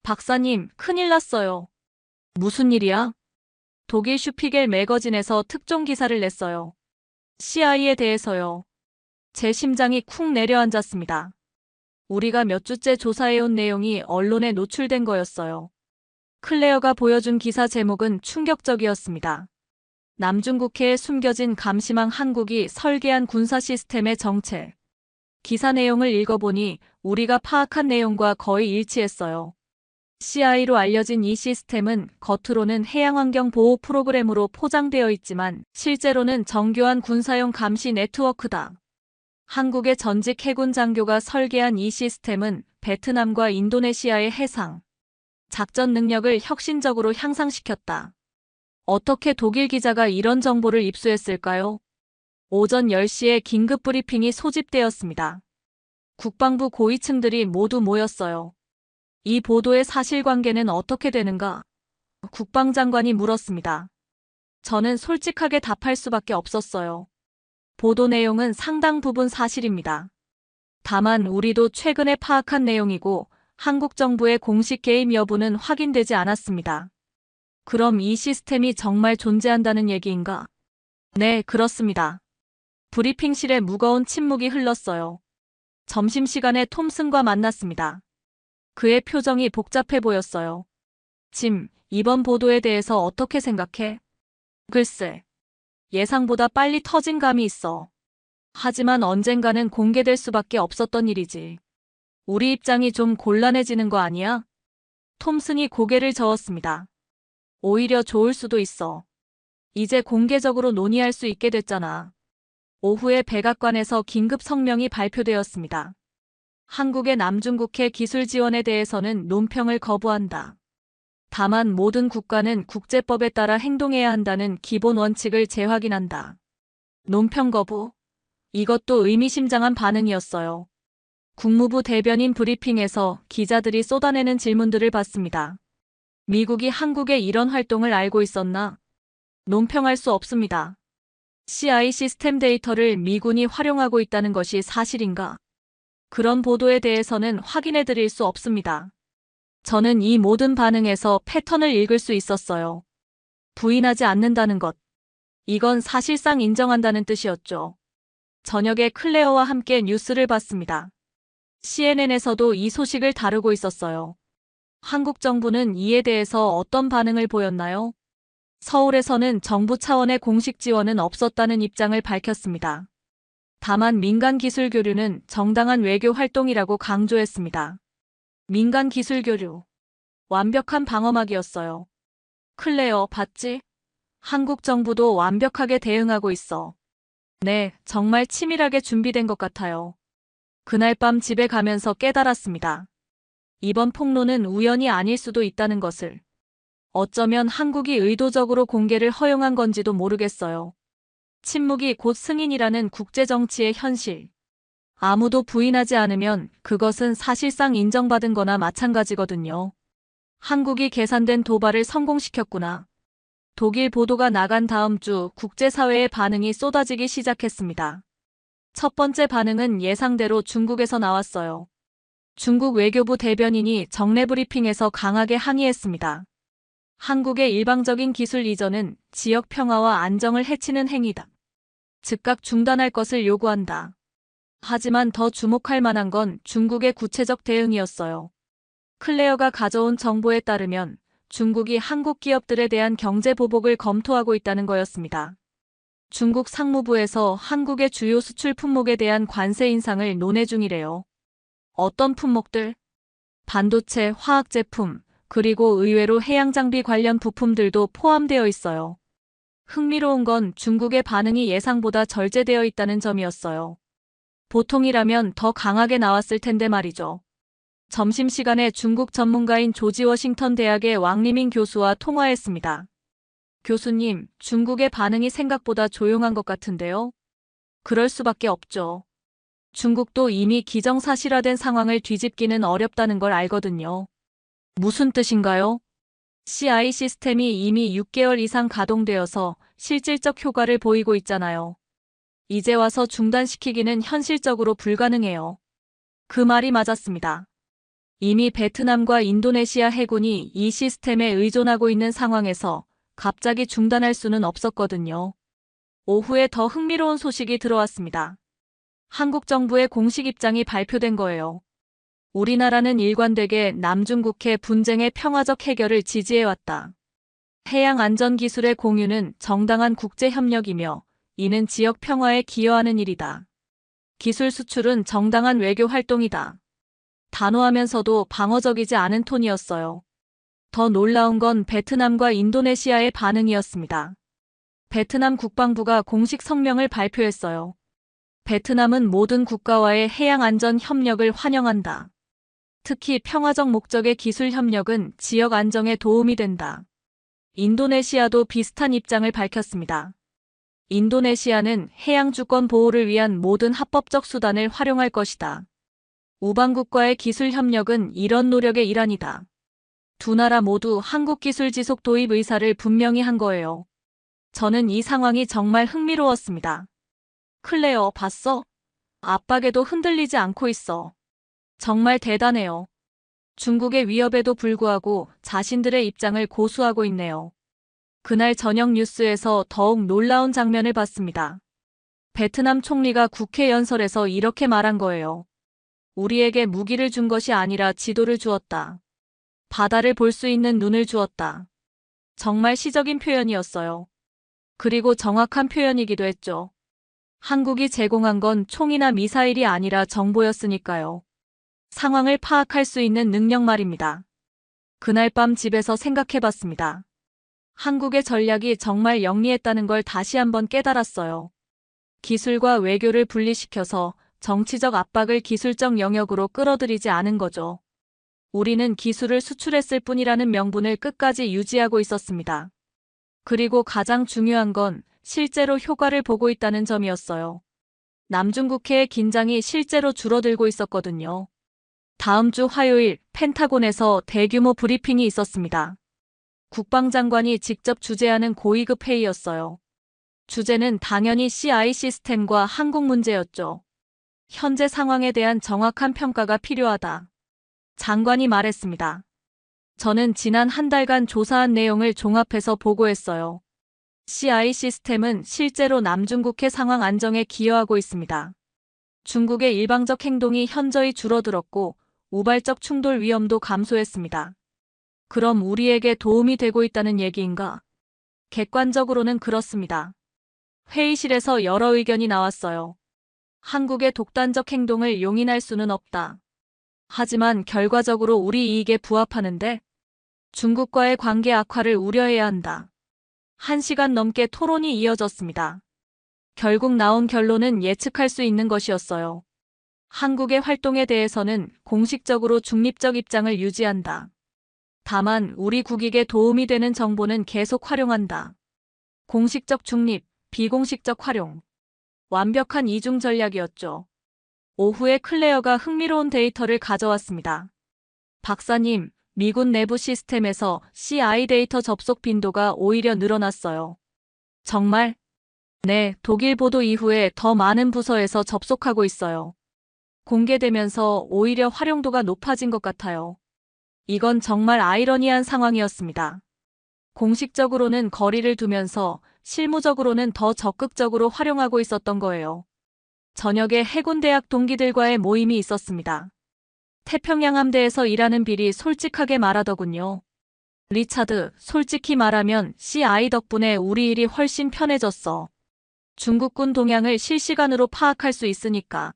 박사님, 큰일 났어요. 무슨 일이야? 독일 슈피겔 매거진에서 특종 기사를 냈어요. CI에 대해서요. 제 심장이 쿵 내려앉았습니다. 우리가 몇 주째 조사해온 내용이 언론에 노출된 거였어요. 클레어가 보여준 기사 제목은 충격적이었습니다. 남중국해에 숨겨진 감시망, 한국이 설계한 군사 시스템의 정체. 기사 내용을 읽어보니 우리가 파악한 내용과 거의 일치했어요. CI로 알려진 이 시스템은 겉으로는 해양환경 보호 프로그램으로 포장되어 있지만 실제로는 정교한 군사용 감시 네트워크다. 한국의 전직 해군 장교가 설계한 이 시스템은 베트남과 인도네시아의 해상, 작전 능력을 혁신적으로 향상시켰다. 어떻게 독일 기자가 이런 정보를 입수했을까요? 오전 10시에 긴급 브리핑이 소집되었습니다. 국방부 고위층들이 모두 모였어요. 이 보도의 사실관계는 어떻게 되는가? 국방장관이 물었습니다. 저는 솔직하게 답할 수밖에 없었어요. 보도 내용은 상당 부분 사실입니다. 다만 우리도 최근에 파악한 내용이고 한국 정부의 공식 개입 여부는 확인되지 않았습니다. 그럼 이 시스템이 정말 존재한다는 얘기인가? 네, 그렇습니다. 브리핑실에 무거운 침묵이 흘렀어요. 점심시간에 톰슨과 만났습니다. 그의 표정이 복잡해 보였어요. 짐, 이번 보도에 대해서 어떻게 생각해? 글쎄, 예상보다 빨리 터진 감이 있어. 하지만 언젠가는 공개될 수밖에 없었던 일이지. 우리 입장이 좀 곤란해지는 거 아니야? 톰슨이 고개를 저었습니다. 오히려 좋을 수도 있어. 이제 공개적으로 논의할 수 있게 됐잖아. 오후에 백악관에서 긴급 성명이 발표되었습니다. 한국의 남중국해 기술 지원에 대해서는 논평을 거부한다. 다만 모든 국가는 국제법에 따라 행동해야 한다는 기본 원칙을 재확인한다. 논평 거부? 이것도 의미심장한 반응이었어요. 국무부 대변인 브리핑에서 기자들이 쏟아내는 질문들을 받습니다. 미국이 한국의 이런 활동을 알고 있었나? 논평할 수 없습니다. CI 시스템 데이터를 미군이 활용하고 있다는 것이 사실인가? 그런 보도에 대해서는 확인해 드릴 수 없습니다. 저는 이 모든 반응에서 패턴을 읽을 수 있었어요. 부인하지 않는다는 것. 이건 사실상 인정한다는 뜻이었죠. 저녁에 클레어와 함께 뉴스를 봤습니다. CNN에서도 이 소식을 다루고 있었어요. 한국 정부는 이에 대해서 어떤 반응을 보였나요? 서울에서는 정부 차원의 공식 지원은 없었다는 입장을 밝혔습니다. 다만 민간 기술 교류는 정당한 외교 활동이라고 강조했습니다. 민간 기술 교류. 완벽한 방어막이었어요. 클레어, 봤지? 한국 정부도 완벽하게 대응하고 있어. 네, 정말 치밀하게 준비된 것 같아요. 그날 밤 집에 가면서 깨달았습니다. 이번 폭로는 우연이 아닐 수도 있다는 것을. 어쩌면 한국이 의도적으로 공개를 허용한 건지도 모르겠어요. 침묵이 곧 승인이라는 국제정치의 현실. 아무도 부인하지 않으면 그것은 사실상 인정받은 거나 마찬가지거든요. 한국이 계산된 도발을 성공시켰구나. 독일 보도가 나간 다음 주 국제사회의 반응이 쏟아지기 시작했습니다. 첫 번째 반응은 예상대로 중국에서 나왔어요. 중국 외교부 대변인이 정례 브리핑에서 강하게 항의했습니다. 한국의 일방적인 기술 이전은 지역 평화와 안정을 해치는 행위다. 즉각 중단할 것을 요구한다. 하지만 더 주목할 만한 건 중국의 구체적 대응이었어요. 클레어가 가져온 정보에 따르면 중국이 한국 기업들에 대한 경제 보복을 검토하고 있다는 거였습니다. 중국 상무부에서 한국의 주요 수출 품목에 대한 관세 인상을 논의 중이래요. 어떤 품목들? 반도체, 화학제품, 그리고 의외로 해양장비 관련 부품들도 포함되어 있어요. 흥미로운 건 중국의 반응이 예상보다 절제되어 있다는 점이었어요. 보통이라면 더 강하게 나왔을 텐데 말이죠. 점심시간에 중국 전문가인 조지 워싱턴 대학의 왕리민 교수와 통화했습니다. 교수님, 중국의 반응이 생각보다 조용한 것 같은데요? 그럴 수밖에 없죠. 중국도 이미 기정사실화된 상황을 뒤집기는 어렵다는 걸 알거든요. 무슨 뜻인가요? CI 시스템이 이미 6개월 이상 가동되어서 실질적 효과를 보이고 있잖아요. 이제 와서 중단시키기는 현실적으로 불가능해요. 그 말이 맞았습니다. 이미 베트남과 인도네시아 해군이 이 시스템에 의존하고 있는 상황에서 갑자기 중단할 수는 없었거든요. 오후에 더 흥미로운 소식이 들어왔습니다. 한국 정부의 공식 입장이 발표된 거예요. 우리나라는 일관되게 남중국해 분쟁의 평화적 해결을 지지해왔다. 해양안전기술의 공유는 정당한 국제협력이며 이는 지역 평화에 기여하는 일이다. 기술 수출은 정당한 외교 활동이다. 단호하면서도 방어적이지 않은 톤이었어요. 더 놀라운 건 베트남과 인도네시아의 반응이었습니다. 베트남 국방부가 공식 성명을 발표했어요. 베트남은 모든 국가와의 해양안전 협력을 환영한다. 특히 평화적 목적의 기술 협력은 지역 안정에 도움이 된다. 인도네시아도 비슷한 입장을 밝혔습니다. 인도네시아는 해양 주권 보호를 위한 모든 합법적 수단을 활용할 것이다. 우방국과의 기술 협력은 이런 노력의 일환이다. 두 나라 모두 한국 기술 지속 도입 의사를 분명히 한 거예요. 저는 이 상황이 정말 흥미로웠습니다. 클레어, 봤어? 압박에도 흔들리지 않고 있어. 정말 대단해요. 중국의 위협에도 불구하고 자신들의 입장을 고수하고 있네요. 그날 저녁 뉴스에서 더욱 놀라운 장면을 봤습니다. 베트남 총리가 국회 연설에서 이렇게 말한 거예요. 우리에게 무기를 준 것이 아니라 지도를 주었다. 바다를 볼 수 있는 눈을 주었다. 정말 시적인 표현이었어요. 그리고 정확한 표현이기도 했죠. 한국이 제공한 건 총이나 미사일이 아니라 정보였으니까요. 상황을 파악할 수 있는 능력 말입니다. 그날 밤 집에서 생각해봤습니다. 한국의 전략이 정말 영리했다는 걸 다시 한번 깨달았어요. 기술과 외교를 분리시켜서 정치적 압박을 기술적 영역으로 끌어들이지 않은 거죠. 우리는 기술을 수출했을 뿐이라는 명분을 끝까지 유지하고 있었습니다. 그리고 가장 중요한 건 실제로 효과를 보고 있다는 점이었어요. 남중국해의 긴장이 실제로 줄어들고 있었거든요. 다음 주 화요일 펜타곤에서 대규모 브리핑이 있었습니다. 국방장관이 직접 주재하는 고위급 회의였어요. 주제는 당연히 CI 시스템과 한국 문제였죠. 현재 상황에 대한 정확한 평가가 필요하다. 장관이 말했습니다. 저는 지난 한 달간 조사한 내용을 종합해서 보고했어요. CI 시스템은 실제로 남중국해 상황 안정에 기여하고 있습니다. 중국의 일방적 행동이 현저히 줄어들었고 우발적 충돌 위험도 감소했습니다. 그럼 우리에게 도움이 되고 있다는 얘기인가? 객관적으로는 그렇습니다. 회의실에서 여러 의견이 나왔어요. 한국의 독단적 행동을 용인할 수는 없다. 하지만 결과적으로 우리 이익에 부합하는데 중국과의 관계 악화를 우려해야 한다. 1시간 넘게 토론이 이어졌습니다. 결국 나온 결론은 예측할 수 있는 것이었어요. 한국의 활동에 대해서는 공식적으로 중립적 입장을 유지한다. 다만 우리 국익에 도움이 되는 정보는 계속 활용한다. 공식적 중립, 비공식적 활용. 완벽한 이중 전략이었죠. 오후에 클레어가 흥미로운 데이터를 가져왔습니다. 박사님, 미군 내부 시스템에서 CI 데이터 접속 빈도가 오히려 늘어났어요. 정말? 네, 독일 보도 이후에 더 많은 부서에서 접속하고 있어요. 공개되면서 오히려 활용도가 높아진 것 같아요. 이건 정말 아이러니한 상황이었습니다. 공식적으로는 거리를 두면서 실무적으로는 더 적극적으로 활용하고 있었던 거예요. 저녁에 해군대학 동기들과의 모임이 있었습니다. 태평양 함대에서 일하는 빌이 솔직하게 말하더군요. 리차드, 솔직히 말하면 CI 덕분에 우리 일이 훨씬 편해졌어. 중국군 동향을 실시간으로 파악할 수 있으니까.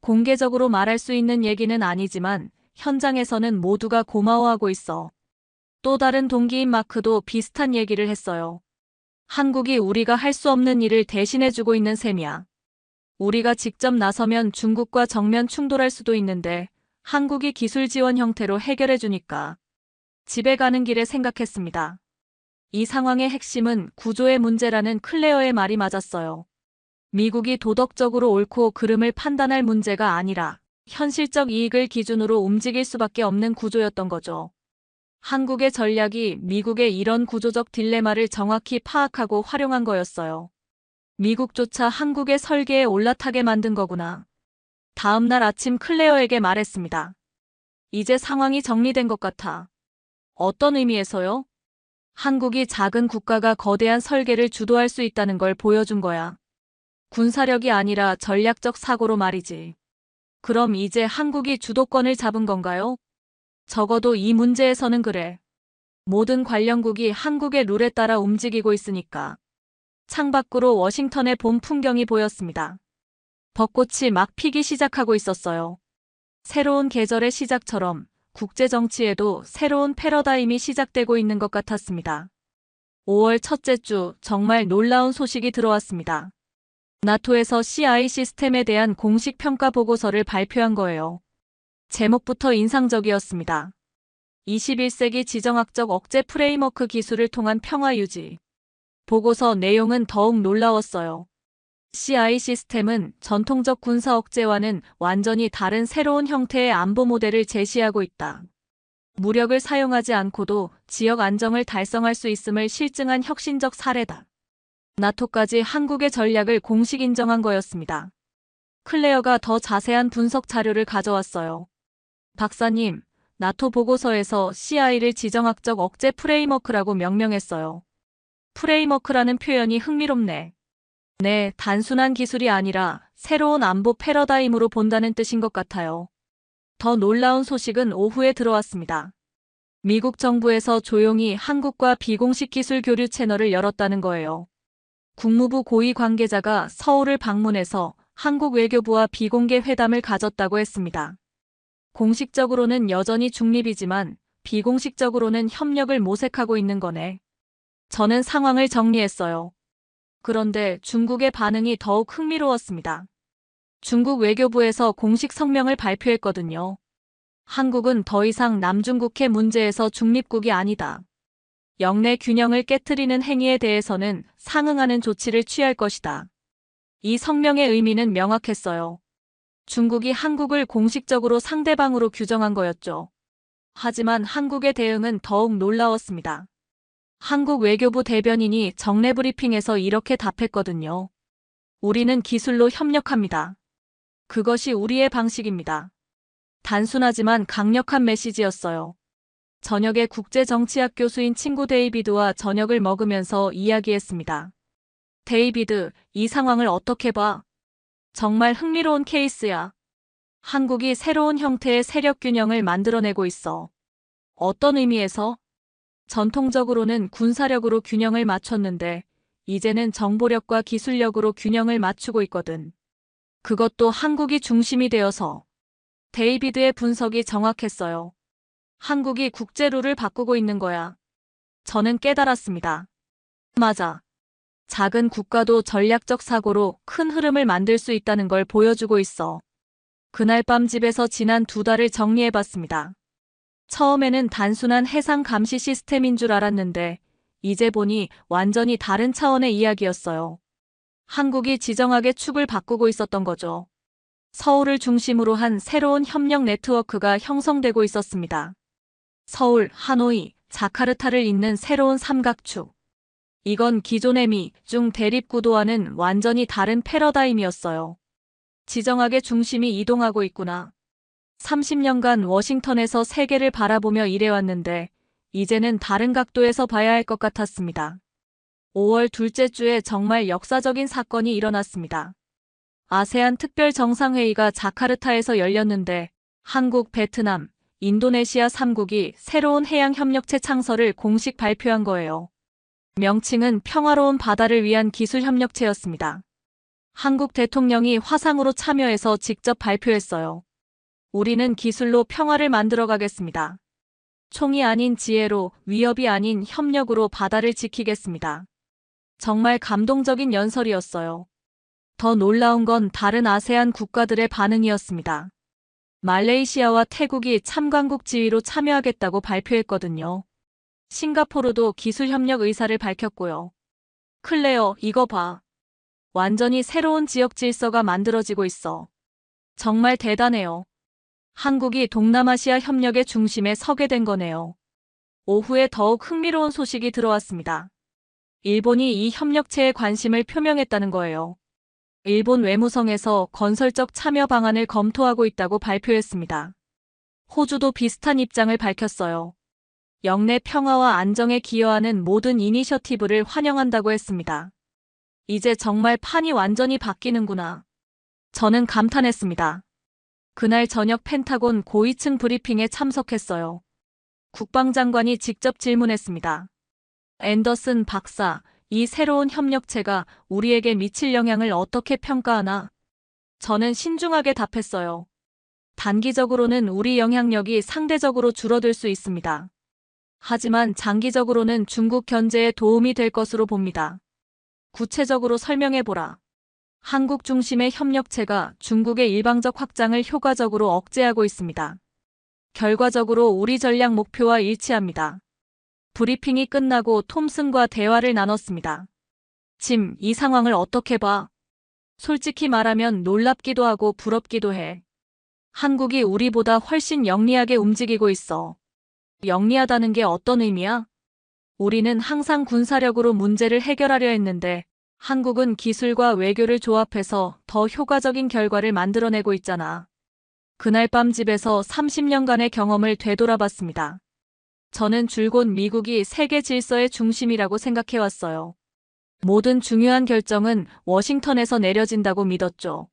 공개적으로 말할 수 있는 얘기는 아니지만 현장에서는 모두가 고마워하고 있어. 또 다른 동기인 마크도 비슷한 얘기를 했어요. 한국이 우리가 할 수 없는 일을 대신해주고 있는 셈이야. 우리가 직접 나서면 중국과 정면 충돌할 수도 있는데 한국이 기술 지원 형태로 해결해 주니까 집에 가는 길에 생각했습니다. 이 상황의 핵심은 구조의 문제라는 클레어의 말이 맞았어요. 미국이 도덕적으로 옳고 그름을 판단할 문제가 아니라 현실적 이익을 기준으로 움직일 수밖에 없는 구조였던 거죠. 한국의 전략이 미국의 이런 구조적 딜레마를 정확히 파악하고 활용한 거였어요. 미국조차 한국의 설계에 올라타게 만든 거구나. 다음 날 아침 클레어에게 말했습니다. 이제 상황이 정리된 것 같아. 어떤 의미에서요? 한국이 작은 국가가 거대한 설계를 주도할 수 있다는 걸 보여준 거야. 군사력이 아니라 전략적 사고로 말이지. 그럼 이제 한국이 주도권을 잡은 건가요? 적어도 이 문제에서는 그래. 모든 관련국이 한국의 룰에 따라 움직이고 있으니까. 창밖으로 워싱턴의 봄 풍경이 보였습니다. 벚꽃이 막 피기 시작하고 있었어요. 새로운 계절의 시작처럼 국제 정치에도 새로운 패러다임이 시작되고 있는 것 같았습니다. 5월 첫째 주 정말 놀라운 소식이 들어왔습니다. 나토에서 CI 시스템에 대한 공식 평가 보고서를 발표한 거예요. 제목부터 인상적이었습니다. 21세기 지정학적 억제 프레임워크 기술을 통한 평화 유지. 보고서 내용은 더욱 놀라웠어요. CI 시스템은 전통적 군사 억제와는 완전히 다른 새로운 형태의 안보 모델을 제시하고 있다. 무력을 사용하지 않고도 지역 안정을 달성할 수 있음을 실증한 혁신적 사례다. 나토까지 한국의 전략을 공식 인정한 거였습니다. 클레어가 더 자세한 분석 자료를 가져왔어요. 박사님, 나토 보고서에서 CI를 지정학적 억제 프레임워크라고 명명했어요. 프레임워크라는 표현이 흥미롭네. 네, 단순한 기술이 아니라 새로운 안보 패러다임으로 본다는 뜻인 것 같아요. 더 놀라운 소식은 오후에 들어왔습니다. 미국 정부에서 조용히 한국과 비공식 기술 교류 채널을 열었다는 거예요. 국무부 고위 관계자가 서울을 방문해서 한국 외교부와 비공개 회담을 가졌다고 했습니다. 공식적으로는 여전히 중립이지만 비공식적으로는 협력을 모색하고 있는 거네. 저는 상황을 정리했어요. 그런데 중국의 반응이 더욱 흥미로웠습니다. 중국 외교부에서 공식 성명을 발표했거든요. 한국은 더 이상 남중국해 문제에서 중립국이 아니다. 영내 균형을 깨트리는 행위에 대해서는 상응하는 조치를 취할 것이다. 이 성명의 의미는 명확했어요. 중국이 한국을 공식적으로 상대방으로 규정한 거였죠. 하지만 한국의 대응은 더욱 놀라웠습니다. 한국 외교부 대변인이 정례 브리핑에서 이렇게 답했거든요. 우리는 기술로 협력합니다. 그것이 우리의 방식입니다. 단순하지만 강력한 메시지였어요. 저녁에 국제정치학 교수인 친구 데이비드와 저녁을 먹으면서 이야기했습니다. 데이비드, 이 상황을 어떻게 봐? 정말 흥미로운 케이스야. 한국이 새로운 형태의 세력 균형을 만들어내고 있어. 어떤 의미에서? 전통적으로는 군사력으로 균형을 맞췄는데 이제는 정보력과 기술력으로 균형을 맞추고 있거든. 그것도 한국이 중심이 되어서. 데이비드의 분석이 정확했어요. 한국이 국제룰을 바꾸고 있는 거야. 저는 깨달았습니다. 맞아. 작은 국가도 전략적 사고로 큰 흐름을 만들 수 있다는 걸 보여주고 있어. 그날 밤 집에서 지난 2달을 정리해봤습니다. 처음에는 단순한 해상 감시 시스템인 줄 알았는데 이제 보니 완전히 다른 차원의 이야기였어요. 한국이 지정학의 축을 바꾸고 있었던 거죠. 서울을 중심으로 한 새로운 협력 네트워크가 형성되고 있었습니다. 서울, 하노이, 자카르타를 잇는 새로운 삼각축. 이건 기존의 미, 중 대립구도와는 완전히 다른 패러다임이었어요. 지정학의 중심이 이동하고 있구나. 30년간 워싱턴에서 세계를 바라보며 일해왔는데 이제는 다른 각도에서 봐야 할 것 같았습니다. 5월 둘째 주에 정말 역사적인 사건이 일어났습니다. 아세안 특별 정상회의가 자카르타에서 열렸는데 한국, 베트남, 인도네시아 3국이 새로운 해양협력체 창설을 공식 발표한 거예요. 명칭은 평화로운 바다를 위한 기술협력체였습니다. 한국 대통령이 화상으로 참여해서 직접 발표했어요. 우리는 기술로 평화를 만들어 가겠습니다. 총이 아닌 지혜로, 위협이 아닌 협력으로 바다를 지키겠습니다. 정말 감동적인 연설이었어요. 더 놀라운 건 다른 아세안 국가들의 반응이었습니다. 말레이시아와 태국이 참관국 지위로 참여하겠다고 발표했거든요. 싱가포르도 기술협력 의사를 밝혔고요. 클레어, 이거 봐. 완전히 새로운 지역 질서가 만들어지고 있어. 정말 대단해요. 한국이 동남아시아 협력의 중심에 서게 된 거네요. 오후에 더욱 흥미로운 소식이 들어왔습니다. 일본이 이 협력체에 관심을 표명했다는 거예요. 일본 외무성에서 건설적 참여 방안을 검토하고 있다고 발표했습니다. 호주도 비슷한 입장을 밝혔어요. 영내 평화와 안정에 기여하는 모든 이니셔티브를 환영한다고 했습니다. 이제 정말 판이 완전히 바뀌는구나. 저는 감탄했습니다. 그날 저녁 펜타곤 고위층 브리핑에 참석했어요. 국방장관이 직접 질문했습니다. 앤더슨 박사, 이 새로운 협력체가 우리에게 미칠 영향을 어떻게 평가하나? 저는 신중하게 답했어요. 단기적으로는 우리 영향력이 상대적으로 줄어들 수 있습니다. 하지만 장기적으로는 중국 견제에 도움이 될 것으로 봅니다. 구체적으로 설명해보라. 한국 중심의 협력체가 중국의 일방적 확장을 효과적으로 억제하고 있습니다. 결과적으로 우리 전략 목표와 일치합니다. 브리핑이 끝나고 톰슨과 대화를 나눴습니다. 짐, 이 상황을 어떻게 봐? 솔직히 말하면 놀랍기도 하고 부럽기도 해. 한국이 우리보다 훨씬 영리하게 움직이고 있어. 영리하다는 게 어떤 의미야? 우리는 항상 군사력으로 문제를 해결하려 했는데 한국은 기술과 외교를 조합해서 더 효과적인 결과를 만들어내고 있잖아. 그날 밤 집에서 30년간의 경험을 되돌아봤습니다. 저는 줄곧 미국이 세계 질서의 중심이라고 생각해왔어요. 모든 중요한 결정은 워싱턴에서 내려진다고 믿었죠.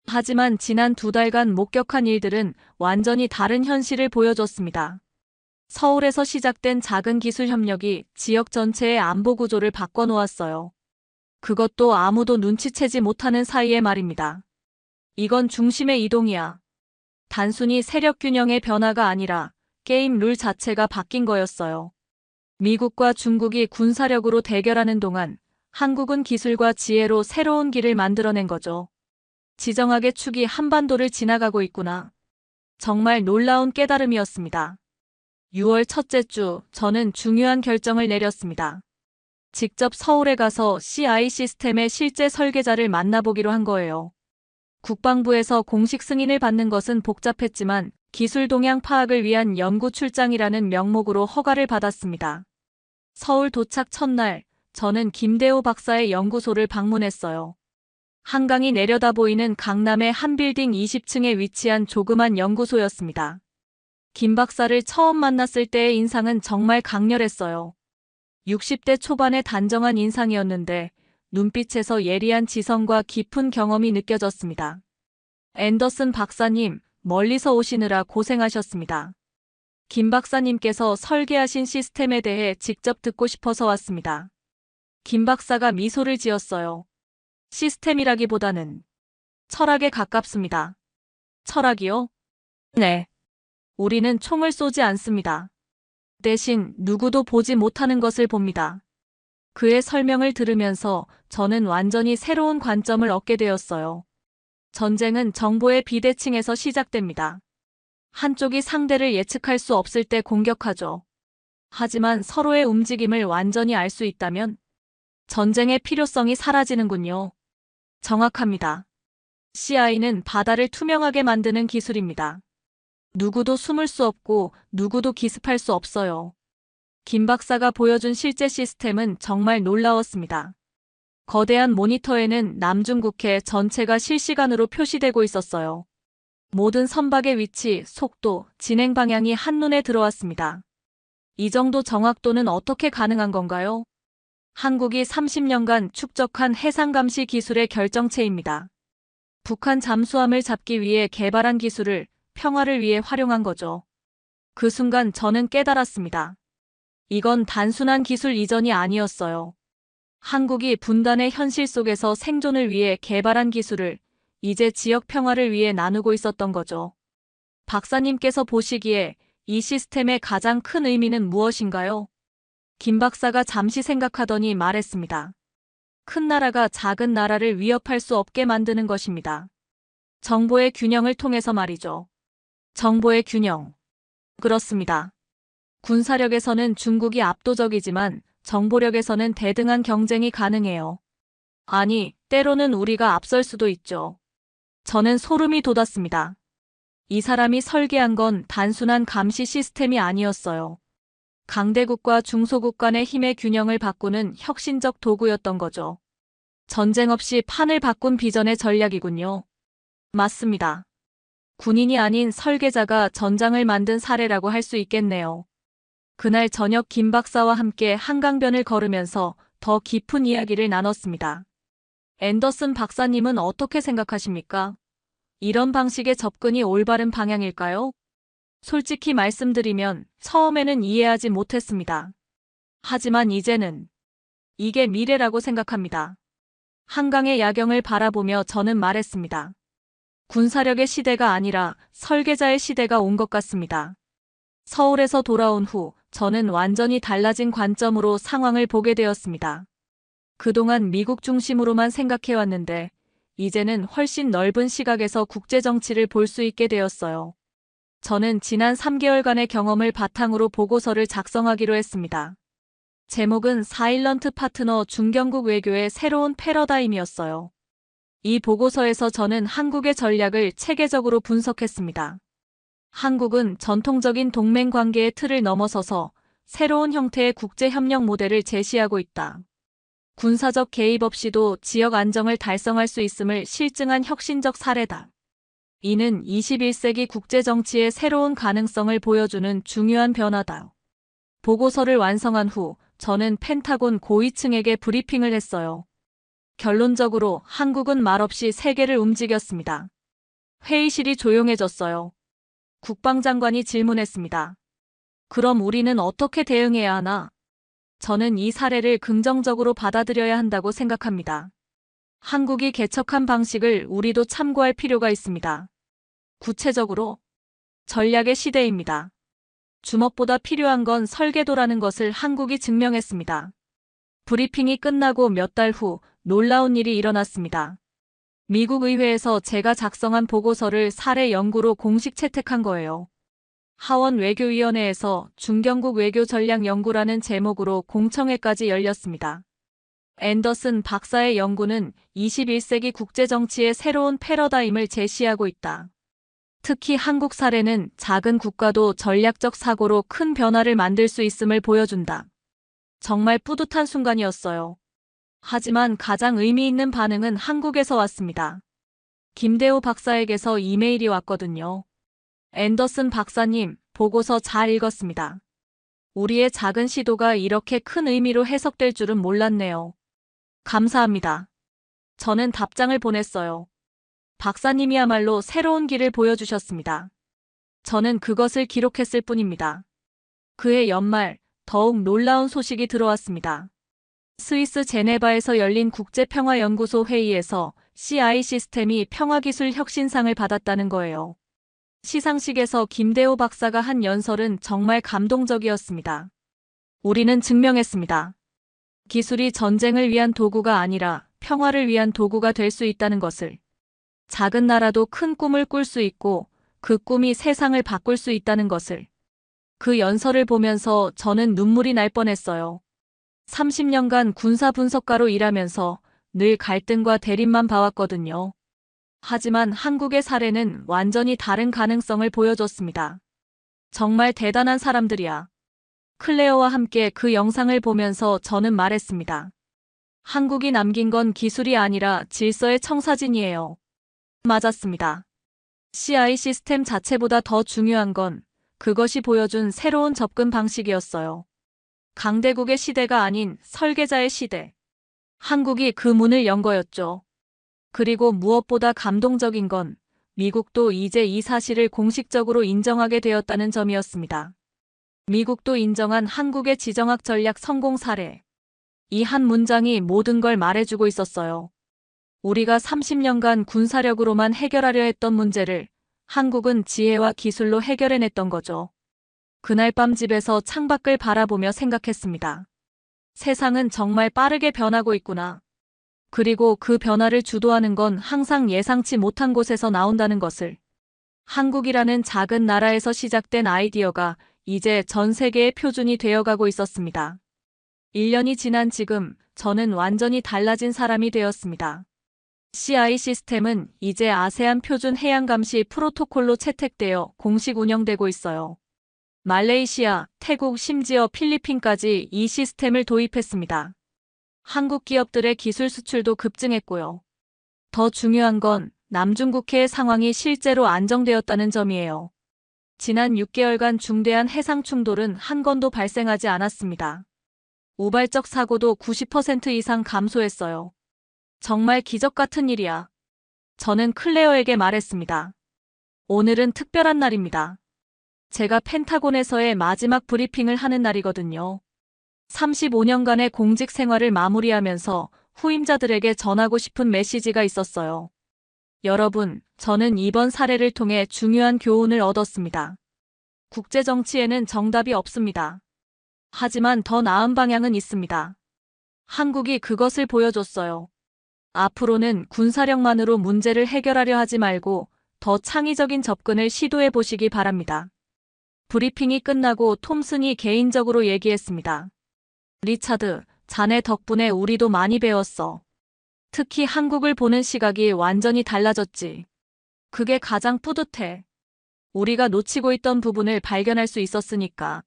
하지만 지난 2달간 목격한 일들은 완전히 다른 현실을 보여줬습니다. 서울에서 시작된 작은 기술 협력이 지역 전체의 안보 구조를 바꿔놓았어요. 그것도 아무도 눈치채지 못하는 사이에 말입니다. 이건 중심의 이동이야. 단순히 세력 균형의 변화가 아니라 게임 룰 자체가 바뀐 거였어요. 미국과 중국이 군사력으로 대결하는 동안 한국은 기술과 지혜로 새로운 길을 만들어낸 거죠. 지정학의 축이 한반도를 지나가고 있구나. 정말 놀라운 깨달음이었습니다. 6월 첫째 주, 저는 중요한 결정을 내렸습니다. 직접 서울에 가서 CI 시스템의 실제 설계자를 만나보기로 한 거예요. 국방부에서 공식 승인을 받는 것은 복잡했지만 기술 동향 파악을 위한 연구 출장이라는 명목으로 허가를 받았습니다. 서울 도착 첫날, 저는 김대호 박사의 연구소를 방문했어요. 한강이 내려다 보이는 강남의 한 빌딩 20층에 위치한 조그만 연구소였습니다. 김 박사를 처음 만났을 때의 인상은 정말 강렬했어요. 60대 초반의 단정한 인상이었는데 눈빛에서 예리한 지성과 깊은 경험이 느껴졌습니다. 앤더슨 박사님, 멀리서 오시느라 고생하셨습니다. 김 박사님께서 설계하신 시스템에 대해 직접 듣고 싶어서 왔습니다. 김 박사가 미소를 지었어요. 시스템이라기보다는 철학에 가깝습니다. 철학이요? 네. 우리는 총을 쏘지 않습니다. 대신 누구도 보지 못하는 것을 봅니다. 그의 설명을 들으면서 저는 완전히 새로운 관점을 얻게 되었어요. 전쟁은 정보의 비대칭에서 시작됩니다. 한쪽이 상대를 예측할 수 없을 때 공격하죠. 하지만 서로의 움직임을 완전히 알 수 있다면 전쟁의 필요성이 사라지는군요. 정확합니다. CI는 바다를 투명하게 만드는 기술입니다. 누구도 숨을 수 없고 누구도 기습할 수 없어요. 김 박사가 보여준 실제 시스템은 정말 놀라웠습니다. 거대한 모니터에는 남중국해 전체가 실시간으로 표시되고 있었어요. 모든 선박의 위치, 속도, 진행 방향이 한눈에 들어왔습니다. 이 정도 정확도는 어떻게 가능한 건가요? 한국이 30년간 축적한 해상감시 기술의 결정체입니다. 북한 잠수함을 잡기 위해 개발한 기술을 평화를 위해 활용한 거죠. 그 순간 저는 깨달았습니다. 이건 단순한 기술 이전이 아니었어요. 한국이 분단의 현실 속에서 생존을 위해 개발한 기술을 이제 지역 평화를 위해 나누고 있었던 거죠. 박사님께서 보시기에 이 시스템의 가장 큰 의미는 무엇인가요? 김 박사가 잠시 생각하더니 말했습니다. 큰 나라가 작은 나라를 위협할 수 없게 만드는 것입니다. 정보의 균형을 통해서 말이죠. 정보의 균형. 그렇습니다. 군사력에서는 중국이 압도적이지만 정보력에서는 대등한 경쟁이 가능해요. 아니, 때로는 우리가 앞설 수도 있죠. 저는 소름이 돋았습니다. 이 사람이 설계한 건 단순한 감시 시스템이 아니었어요. 강대국과 중소국 간의 힘의 균형을 바꾸는 혁신적 도구였던 거죠. 전쟁 없이 판을 바꾼 비전의 전략이군요. 맞습니다. 군인이 아닌 설계자가 전장을 만든 사례라고 할 수 있겠네요. 그날 저녁 김 박사와 함께 한강변을 걸으면서 더 깊은 이야기를 나눴습니다. 앤더슨 박사님은 어떻게 생각하십니까? 이런 방식의 접근이 올바른 방향일까요? 솔직히 말씀드리면 처음에는 이해하지 못했습니다. 하지만 이제는 이게 미래라고 생각합니다. 한강의 야경을 바라보며 저는 말했습니다. 군사력의 시대가 아니라 설계자의 시대가 온 것 같습니다. 서울에서 돌아온 후 저는 완전히 달라진 관점으로 상황을 보게 되었습니다. 그동안 미국 중심으로만 생각해왔는데 이제는 훨씬 넓은 시각에서 국제정치를 볼 수 있게 되었어요. 저는 지난 3개월간의 경험을 바탕으로 보고서를 작성하기로 했습니다. 제목은 사일런트 파트너 중견국 외교의 새로운 패러다임이었어요. 이 보고서에서 저는 한국의 전략을 체계적으로 분석했습니다. 한국은 전통적인 동맹 관계의 틀을 넘어서서 새로운 형태의 국제협력 모델을 제시하고 있다. 군사적 개입 없이도 지역 안정을 달성할 수 있음을 실증한 혁신적 사례다. 이는 21세기 국제정치의 새로운 가능성을 보여주는 중요한 변화다. 보고서를 완성한 후 저는 펜타곤 고위층에게 브리핑을 했어요. 결론적으로 한국은 말없이 세계를 움직였습니다. 회의실이 조용해졌어요. 국방장관이 질문했습니다. 그럼 우리는 어떻게 대응해야 하나? 저는 이 사례를 긍정적으로 받아들여야 한다고 생각합니다. 한국이 개척한 방식을 우리도 참고할 필요가 있습니다. 구체적으로 전략의 시대입니다. 주먹보다 필요한 건 설계도라는 것을 한국이 증명했습니다. 브리핑이 끝나고 몇 달 후 놀라운 일이 일어났습니다. 미국 의회에서 제가 작성한 보고서를 사례 연구로 공식 채택한 거예요. 하원 외교위원회에서 중견국 외교 전략 연구라는 제목으로 공청회까지 열렸습니다. 앤더슨 박사의 연구는 21세기 국제정치의 새로운 패러다임을 제시하고 있다. 특히 한국 사례는 작은 국가도 전략적 사고로 큰 변화를 만들 수 있음을 보여준다. 정말 뿌듯한 순간이었어요. 하지만 가장 의미 있는 반응은 한국에서 왔습니다. 김대호 박사에게서 이메일이 왔거든요. 앤더슨 박사님, 보고서 잘 읽었습니다. 우리의 작은 시도가 이렇게 큰 의미로 해석될 줄은 몰랐네요. 감사합니다. 저는 답장을 보냈어요. 박사님이야말로 새로운 길을 보여주셨습니다. 저는 그것을 기록했을 뿐입니다. 그해 연말, 더욱 놀라운 소식이 들어왔습니다. 스위스 제네바에서 열린 국제평화연구소 회의에서 CI 시스템이 평화기술 혁신상을 받았다는 거예요. 시상식에서 김대호 박사가 한 연설은 정말 감동적이었습니다. 우리는 증명했습니다. 기술이 전쟁을 위한 도구가 아니라 평화를 위한 도구가 될 수 있다는 것을. 작은 나라도 큰 꿈을 꿀 수 있고 그 꿈이 세상을 바꿀 수 있다는 것을. 그 연설을 보면서 저는 눈물이 날 뻔했어요. 30년간 군사 분석가로 일하면서 늘 갈등과 대립만 봐왔거든요. 하지만 한국의 사례는 완전히 다른 가능성을 보여줬습니다. 정말 대단한 사람들이야. 클레어와 함께 그 영상을 보면서 저는 말했습니다. 한국이 남긴 건 기술이 아니라 질서의 청사진이에요. 맞았습니다. CI 시스템 자체보다 더 중요한 건 그것이 보여준 새로운 접근 방식이었어요. 강대국의 시대가 아닌 설계자의 시대. 한국이 그 문을 연 거였죠. 그리고 무엇보다 감동적인 건 미국도 이제 이 사실을 공식적으로 인정하게 되었다는 점이었습니다. 미국도 인정한 한국의 지정학 전략 성공 사례. 이 한 문장이 모든 걸 말해주고 있었어요. 우리가 30년간 군사력으로만 해결하려 했던 문제를 한국은 지혜와 기술로 해결해냈던 거죠. 그날 밤 집에서 창밖을 바라보며 생각했습니다. 세상은 정말 빠르게 변하고 있구나. 그리고 그 변화를 주도하는 건 항상 예상치 못한 곳에서 나온다는 것을. 한국이라는 작은 나라에서 시작된 아이디어가 이제 전 세계의 표준이 되어가고 있었습니다. 1년이 지난 지금 저는 완전히 달라진 사람이 되었습니다. CI 시스템은 이제 아세안 표준 해양 감시 프로토콜로 채택되어 공식 운영되고 있어요. 말레이시아, 태국, 심지어 필리핀까지 이 시스템을 도입했습니다. 한국 기업들의 기술 수출도 급증했고요. 더 중요한 건 남중국해의 상황이 실제로 안정되었다는 점이에요. 지난 6개월간 중대한 해상 충돌은 한 건도 발생하지 않았습니다. 우발적 사고도 90% 이상 감소했어요. 정말 기적 같은 일이야. 저는 클레어에게 말했습니다. 오늘은 특별한 날입니다. 제가 펜타곤에서의 마지막 브리핑을 하는 날이거든요. 35년간의 공직 생활을 마무리하면서 후임자들에게 전하고 싶은 메시지가 있었어요. 여러분, 저는 이번 사례를 통해 중요한 교훈을 얻었습니다. 국제정치에는 정답이 없습니다. 하지만 더 나은 방향은 있습니다. 한국이 그것을 보여줬어요. 앞으로는 군사력만으로 문제를 해결하려 하지 말고 더 창의적인 접근을 시도해 보시기 바랍니다. 브리핑이 끝나고 톰슨이 개인적으로 얘기했습니다. 리차드, 자네 덕분에 우리도 많이 배웠어. 특히 한국을 보는 시각이 완전히 달라졌지. 그게 가장 뿌듯해. 우리가 놓치고 있던 부분을 발견할 수 있었으니까.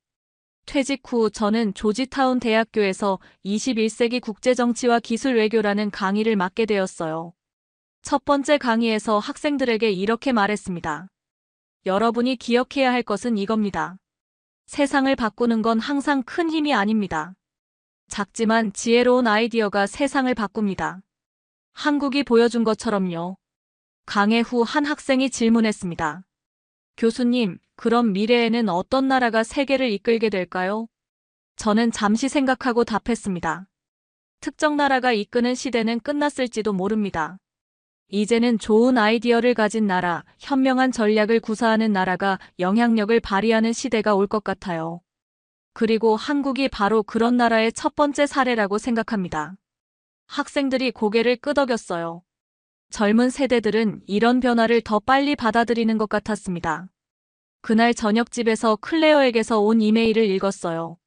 퇴직 후 저는 조지타운 대학교에서 21세기 국제정치와 기술 외교라는 강의를 맡게 되었어요. 첫 번째 강의에서 학생들에게 이렇게 말했습니다. 여러분이 기억해야 할 것은 이겁니다. 세상을 바꾸는 건 항상 큰 힘이 아닙니다. 작지만 지혜로운 아이디어가 세상을 바꿉니다. 한국이 보여준 것처럼요. 강의 후 한 학생이 질문했습니다. 교수님, 그럼 미래에는 어떤 나라가 세계를 이끌게 될까요? 저는 잠시 생각하고 답했습니다. 특정 나라가 이끄는 시대는 끝났을지도 모릅니다. 이제는 좋은 아이디어를 가진 나라, 현명한 전략을 구사하는 나라가 영향력을 발휘하는 시대가 올 것 같아요. 그리고 한국이 바로 그런 나라의 첫 번째 사례라고 생각합니다. 학생들이 고개를 끄덕였어요. 젊은 세대들은 이런 변화를 더 빨리 받아들이는 것 같았습니다. 그날 저녁집에서 클레어에게서 온 이메일을 읽었어요.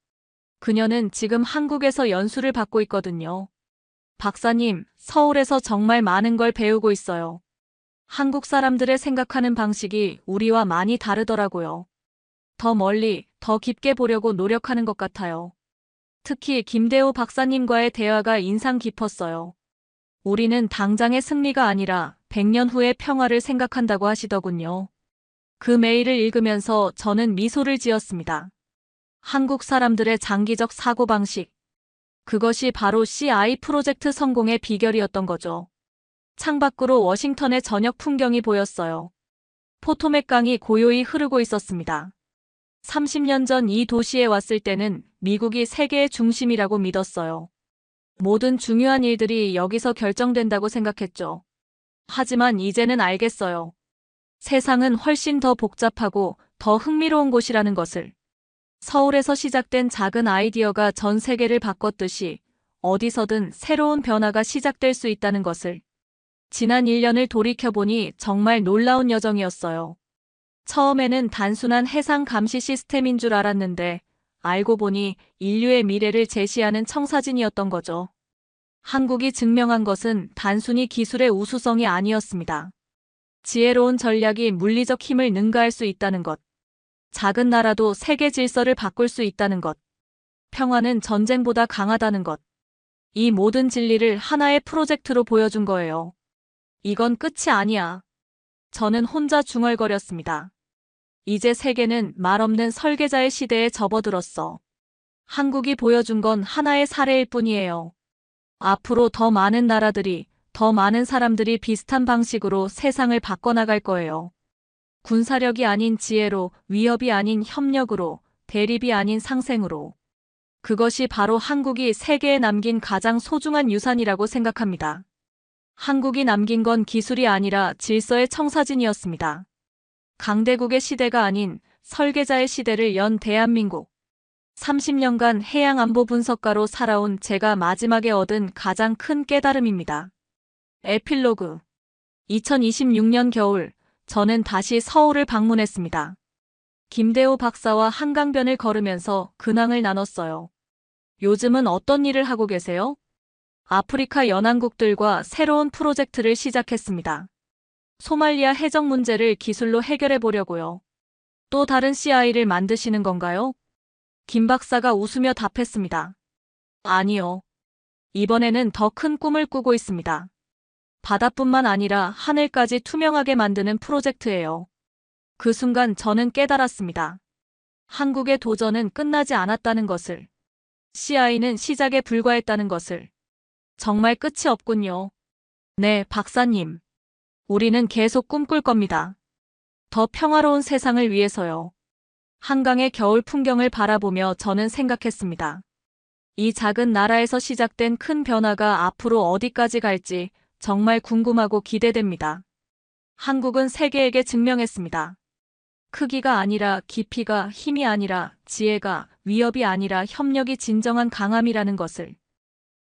그녀는 지금 한국에서 연수를 받고 있거든요. 박사님, 서울에서 정말 많은 걸 배우고 있어요. 한국 사람들의 생각하는 방식이 우리와 많이 다르더라고요. 더 멀리, 더 깊게 보려고 노력하는 것 같아요. 특히 김대호 박사님과의 대화가 인상 깊었어요. 우리는 당장의 승리가 아니라 100년 후의 평화를 생각한다고 하시더군요. 그 메일을 읽으면서 저는 미소를 지었습니다. 한국 사람들의 장기적 사고방식. 그것이 바로 CI 프로젝트 성공의 비결이었던 거죠. 창밖으로 워싱턴의 저녁 풍경이 보였어요. 포토맥 강이 고요히 흐르고 있었습니다. 30년 전 이 도시에 왔을 때는 미국이 세계의 중심이라고 믿었어요. 모든 중요한 일들이 여기서 결정된다고 생각했죠. 하지만 이제는 알겠어요. 세상은 훨씬 더 복잡하고 더 흥미로운 곳이라는 것을. 서울에서 시작된 작은 아이디어가 전 세계를 바꿨듯이 어디서든 새로운 변화가 시작될 수 있다는 것을. 지난 1년을 돌이켜보니 정말 놀라운 여정이었어요. 처음에는 단순한 해상 감시 시스템인 줄 알았는데 알고 보니 인류의 미래를 제시하는 청사진이었던 거죠. 한국이 증명한 것은 단순히 기술의 우수성이 아니었습니다. 지혜로운 전략이 물리적 힘을 능가할 수 있다는 것. 작은 나라도 세계 질서를 바꿀 수 있다는 것. 평화는 전쟁보다 강하다는 것. 이 모든 진리를 하나의 프로젝트로 보여준 거예요. 이건 끝이 아니야. 저는 혼자 중얼거렸습니다. 이제 세계는 말없는 설계자의 시대에 접어들었어. 한국이 보여준 건 하나의 사례일 뿐이에요. 앞으로 더 많은 나라들이, 더 많은 사람들이 비슷한 방식으로 세상을 바꿔나갈 거예요. 군사력이 아닌 지혜로, 위협이 아닌 협력으로, 대립이 아닌 상생으로. 그것이 바로 한국이 세계에 남긴 가장 소중한 유산이라고 생각합니다. 한국이 남긴 건 기술이 아니라 질서의 청사진이었습니다. 강대국의 시대가 아닌 설계자의 시대를 연 대한민국. 30년간 해양안보 분석가로 살아온 제가 마지막에 얻은 가장 큰 깨달음입니다. 에필로그 2026년 겨울, 저는 다시 서울을 방문했습니다. 김대호 박사와 한강변을 걸으면서 근황을 나눴어요. 요즘은 어떤 일을 하고 계세요? 아프리카 연안국들과 새로운 프로젝트를 시작했습니다. 소말리아 해적 문제를 기술로 해결해 보려고요. 또 다른 CI를 만드시는 건가요? 김 박사가 웃으며 답했습니다. 아니요. 이번에는 더 큰 꿈을 꾸고 있습니다. 바다뿐만 아니라 하늘까지 투명하게 만드는 프로젝트예요. 그 순간 저는 깨달았습니다. 한국의 도전은 끝나지 않았다는 것을. CI는 시작에 불과했다는 것을. 정말 끝이 없군요. 네, 박사님. 우리는 계속 꿈꿀 겁니다. 더 평화로운 세상을 위해서요. 한강의 겨울 풍경을 바라보며 저는 생각했습니다. 이 작은 나라에서 시작된 큰 변화가 앞으로 어디까지 갈지 정말 궁금하고 기대됩니다. 한국은 세계에게 증명했습니다. 크기가 아니라 깊이가, 힘이 아니라 지혜가, 위협이 아니라 협력이 진정한 강함이라는 것을.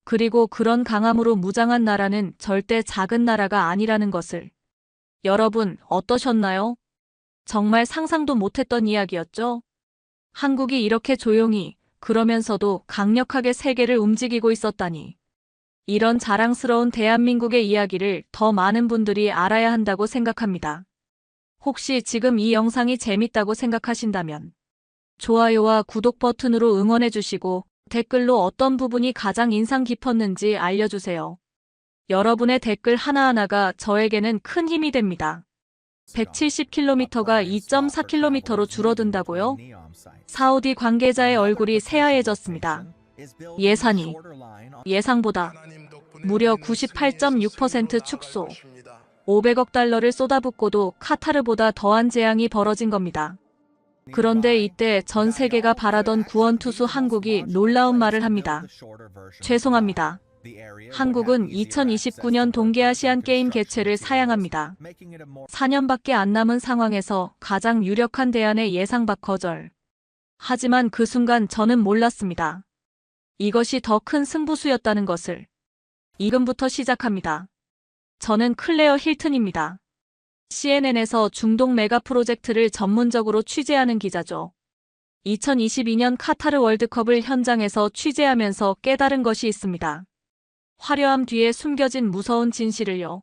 그리고 그런 강함으로 무장한 나라는 절대 작은 나라가 아니라는 것을. 여러분, 어떠셨나요? 정말 상상도 못했던 이야기였죠? 한국이 이렇게 조용히, 그러면서도 강력하게 세계를 움직이고 있었다니. 이런 자랑스러운 대한민국의 이야기를 더 많은 분들이 알아야 한다고 생각합니다. 혹시 지금 이 영상이 재밌다고 생각하신다면 좋아요와 구독 버튼으로 응원해주시고 댓글로 어떤 부분이 가장 인상 깊었는지 알려주세요. 여러분의 댓글 하나하나가 저에게는 큰 힘이 됩니다. 170km가 2.4km로 줄어든다고요? 사우디 관계자의 얼굴이 새하얘졌습니다. 예산이 예상보다 무려 98.6% 축소. 500억 달러를 쏟아붓고도 카타르보다 더한 재앙이 벌어진 겁니다. 그런데 이때 전 세계가 바라던 구원투수 한국이 놀라운 말을 합니다. 죄송합니다. 한국은 2029년 동계아시안 게임 개최를 사양합니다. 4년밖에 안 남은 상황에서 가장 유력한 대안의 예상 밖 거절. 하지만 그 순간 저는 몰랐습니다. 이것이 더 큰 승부수였다는 것을. 지금부터 시작합니다. 저는 클레어 힐튼입니다. CNN에서 중동 메가 프로젝트를 전문적으로 취재하는 기자죠. 2022년 카타르 월드컵을 현장에서 취재하면서 깨달은 것이 있습니다. 화려함 뒤에 숨겨진 무서운 진실을요.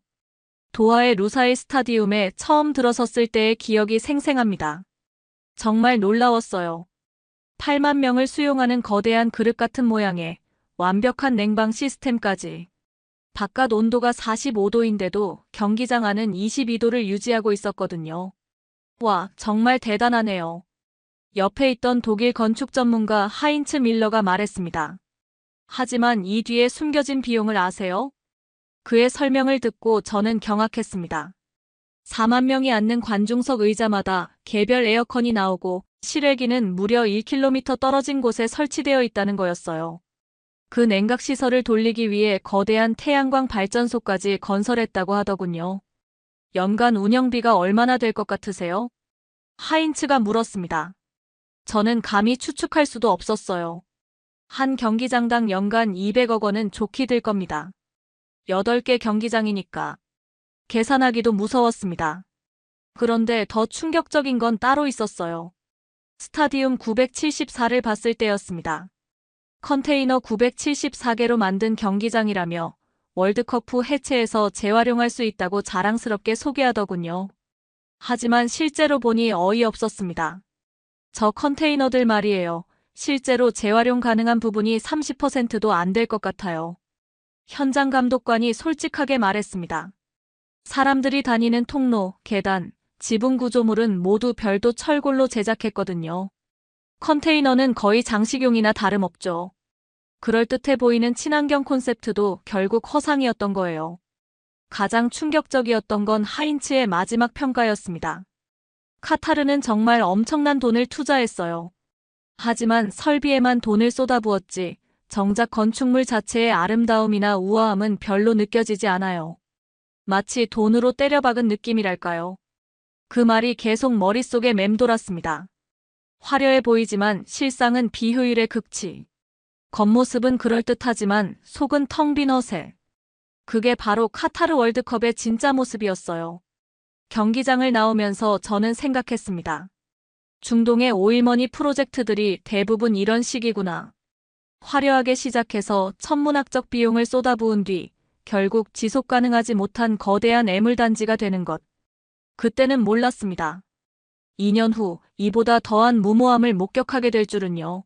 도하의 루사일 스타디움에 처음 들어섰을 때의 기억이 생생합니다. 정말 놀라웠어요. 8만 명을 수용하는 거대한 그릇 같은 모양의 완벽한 냉방 시스템까지. 바깥 온도가 45도인데도 경기장 안은 22도를 유지하고 있었거든요. 와, 정말 대단하네요. 옆에 있던 독일 건축 전문가 하인츠 밀러가 말했습니다. 하지만 이 뒤에 숨겨진 비용을 아세요? 그의 설명을 듣고 저는 경악했습니다. 4만 명이 앉는 관중석 의자마다 개별 에어컨이 나오고 실외기는 무려 1km 떨어진 곳에 설치되어 있다는 거였어요. 그 냉각시설을 돌리기 위해 거대한 태양광 발전소까지 건설했다고 하더군요. 연간 운영비가 얼마나 될 것 같으세요? 하인츠가 물었습니다. 저는 감히 추측할 수도 없었어요. 한 경기장당 연간 200억 원은 좋게 들 겁니다. 8개 경기장이니까. 계산하기도 무서웠습니다. 그런데 더 충격적인 건 따로 있었어요. 스타디움 974를 봤을 때였습니다. 컨테이너 974개로 만든 경기장이라며 월드컵 후 해체해서 재활용할 수 있다고 자랑스럽게 소개하더군요. 하지만 실제로 보니 어이없었습니다. 저 컨테이너들 말이에요. 실제로 재활용 가능한 부분이 30%도 안 될 것 같아요. 현장 감독관이 솔직하게 말했습니다. 사람들이 다니는 통로, 계단, 지붕 구조물은 모두 별도 철골로 제작했거든요. 컨테이너는 거의 장식용이나 다름없죠. 그럴듯해 보이는 친환경 콘셉트도 결국 허상이었던 거예요. 가장 충격적이었던 건 하인츠의 마지막 평가였습니다. 카타르는 정말 엄청난 돈을 투자했어요. 하지만 설비에만 돈을 쏟아부었지 정작 건축물 자체의 아름다움이나 우아함은 별로 느껴지지 않아요. 마치 돈으로 때려박은 느낌이랄까요. 그 말이 계속 머릿속에 맴돌았습니다. 화려해 보이지만 실상은 비효율의 극치. 겉모습은 그럴듯하지만 속은 텅 빈 허세. 그게 바로 카타르 월드컵의 진짜 모습이었어요. 경기장을 나오면서 저는 생각했습니다. 중동의 오일머니 프로젝트들이 대부분 이런 식이구나. 화려하게 시작해서 천문학적 비용을 쏟아부은 뒤 결국 지속 가능하지 못한 거대한 애물단지가 되는 것. 그때는 몰랐습니다. 2년 후 이보다 더한 무모함을 목격하게 될 줄은요.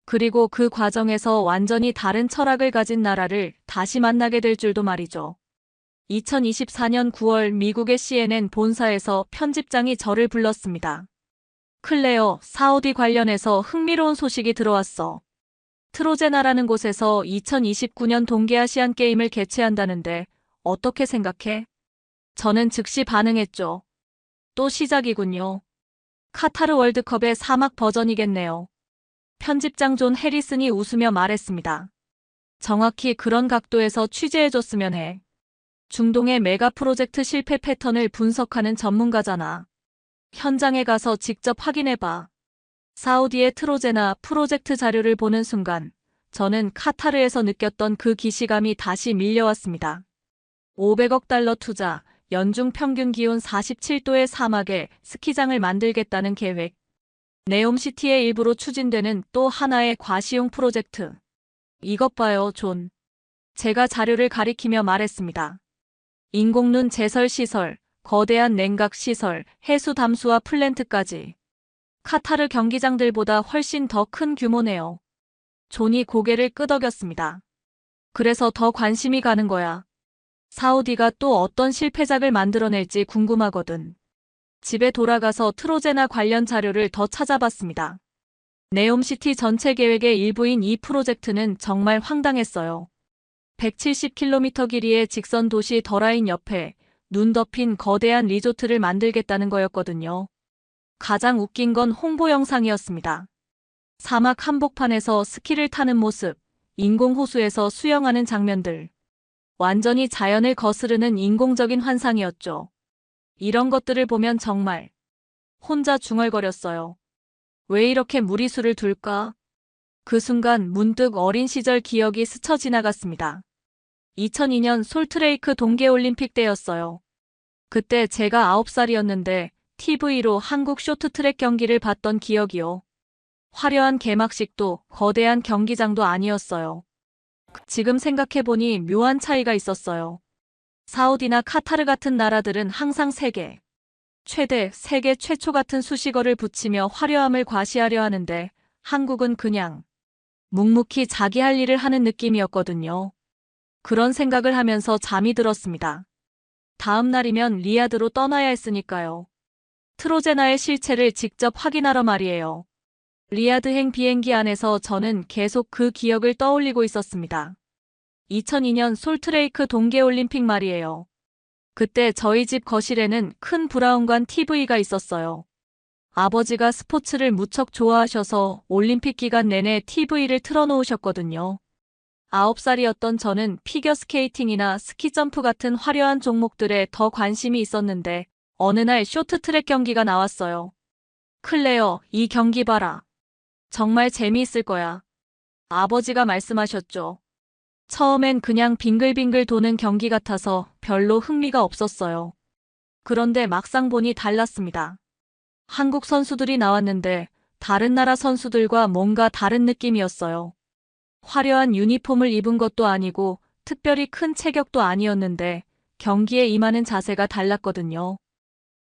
그리고 그 과정에서 완전히 다른 철학을 가진 나라를 다시 만나게 될 줄도 말이죠. 2024년 9월 미국의 CNN 본사에서 편집장이 저를 불렀습니다. 클레어, 사우디 관련해서 흥미로운 소식이 들어왔어. 트로제나라는 곳에서 2029년 동계아시안 게임을 개최한다는데 어떻게 생각해? 저는 즉시 반응했죠. 또 시작이군요. 카타르 월드컵의 사막 버전이겠네요. 편집장 존 해리슨이 웃으며 말했습니다. 정확히 그런 각도에서 취재해줬으면 해. 중동의 메가 프로젝트 실패 패턴을 분석하는 전문가잖아. 현장에 가서 직접 확인해봐. 사우디의 트로제나 프로젝트 자료를 보는 순간 저는 카타르에서 느꼈던 그 기시감이 다시 밀려왔습니다. 500억 달러 투자, 연중 평균 기온 47도의 사막에 스키장을 만들겠다는 계획. 네옴시티의 일부로 추진되는 또 하나의 과시용 프로젝트. 이것 봐요, 존. 제가 자료를 가리키며 말했습니다. 인공눈 제설 시설, 거대한 냉각 시설, 해수 담수화 플랜트까지. 카타르 경기장들보다 훨씬 더 큰 규모네요. 존이 고개를 끄덕였습니다. 그래서 더 관심이 가는 거야. 사우디가 또 어떤 실패작을 만들어낼지 궁금하거든. 집에 돌아가서 트로제나 관련 자료를 더 찾아봤습니다. 네옴시티 전체 계획의 일부인 이 프로젝트는 정말 황당했어요. 170km 길이의 직선 도시 더라인 옆에 눈 덮인 거대한 리조트를 만들겠다는 거였거든요. 가장 웃긴 건 홍보 영상이었습니다. 사막 한복판에서 스키를 타는 모습, 인공호수에서 수영하는 장면들. 완전히 자연을 거스르는 인공적인 환상이었죠. 이런 것들을 보면 정말 혼자 중얼거렸어요. 왜 이렇게 무리수를 둘까? 그 순간 문득 어린 시절 기억이 스쳐 지나갔습니다. 2002년 솔트레이크 동계올림픽 때였어요. 그때 제가 9살이었는데 TV로 한국 쇼트트랙 경기를 봤던 기억이요. 화려한 개막식도 거대한 경기장도 아니었어요. 지금 생각해보니 묘한 차이가 있었어요. 사우디나 카타르 같은 나라들은 항상 세계 최대, 세계 최초 같은 수식어를 붙이며 화려함을 과시하려 하는데 한국은 그냥 묵묵히 자기 할 일을 하는 느낌이었거든요. 그런 생각을 하면서 잠이 들었습니다. 다음 날이면 리야드로 떠나야 했으니까요. 트로제나의 실체를 직접 확인하러 말이에요. 리야드행 비행기 안에서 저는 계속 그 기억을 떠올리고 있었습니다. 2002년 솔트레이크 동계올림픽 말이에요. 그때 저희 집 거실에는 큰 브라운관 TV가 있었어요. 아버지가 스포츠를 무척 좋아하셔서 올림픽 기간 내내 TV를 틀어놓으셨거든요. 9살이었던 저는 피겨스케이팅이나 스키점프 같은 화려한 종목들에 더 관심이 있었는데 어느 날 쇼트트랙 경기가 나왔어요. 클레어, 이 경기 봐라. 정말 재미있을 거야. 아버지가 말씀하셨죠. 처음엔 그냥 빙글빙글 도는 경기 같아서 별로 흥미가 없었어요. 그런데 막상 보니 달랐습니다. 한국 선수들이 나왔는데 다른 나라 선수들과 뭔가 다른 느낌이었어요. 화려한 유니폼을 입은 것도 아니고 특별히 큰 체격도 아니었는데 경기에 임하는 자세가 달랐거든요.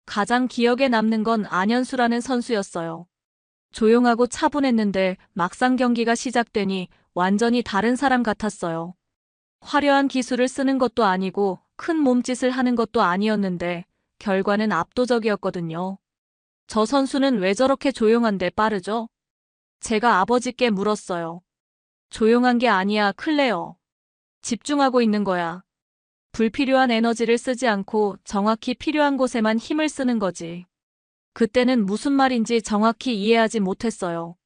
가장 기억에 남는 건 안현수라는 선수였어요. 조용하고 차분했는데 막상 경기가 시작되니 완전히 다른 사람 같았어요. 화려한 기술을 쓰는 것도 아니고 큰 몸짓을 하는 것도 아니었는데 결과는 압도적이었거든요. 저 선수는 왜 저렇게 조용한데 빠르죠? 제가 아버지께 물었어요. 조용한 게 아니야, 클레어. 집중하고 있는 거야. 불필요한 에너지를 쓰지 않고 정확히 필요한 곳에만 힘을 쓰는 거지. 그때는 무슨 말인지 정확히 이해하지 못했어요.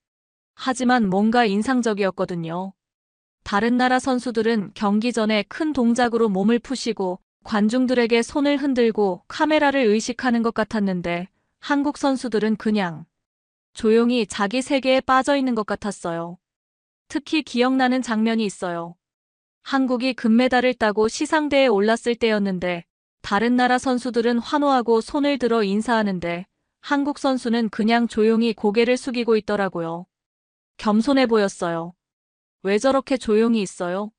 하지만 뭔가 인상적이었거든요. 다른 나라 선수들은 경기 전에 큰 동작으로 몸을 푸시고 관중들에게 손을 흔들고 카메라를 의식하는 것 같았는데 한국 선수들은 그냥 조용히 자기 세계에 빠져 있는 것 같았어요. 특히 기억나는 장면이 있어요. 한국이 금메달을 따고 시상대에 올랐을 때였는데 다른 나라 선수들은 환호하고 손을 들어 인사하는데 한국 선수는 그냥 조용히 고개를 숙이고 있더라고요. 겸손해 보였어요. 왜 저렇게 조용히 있어요?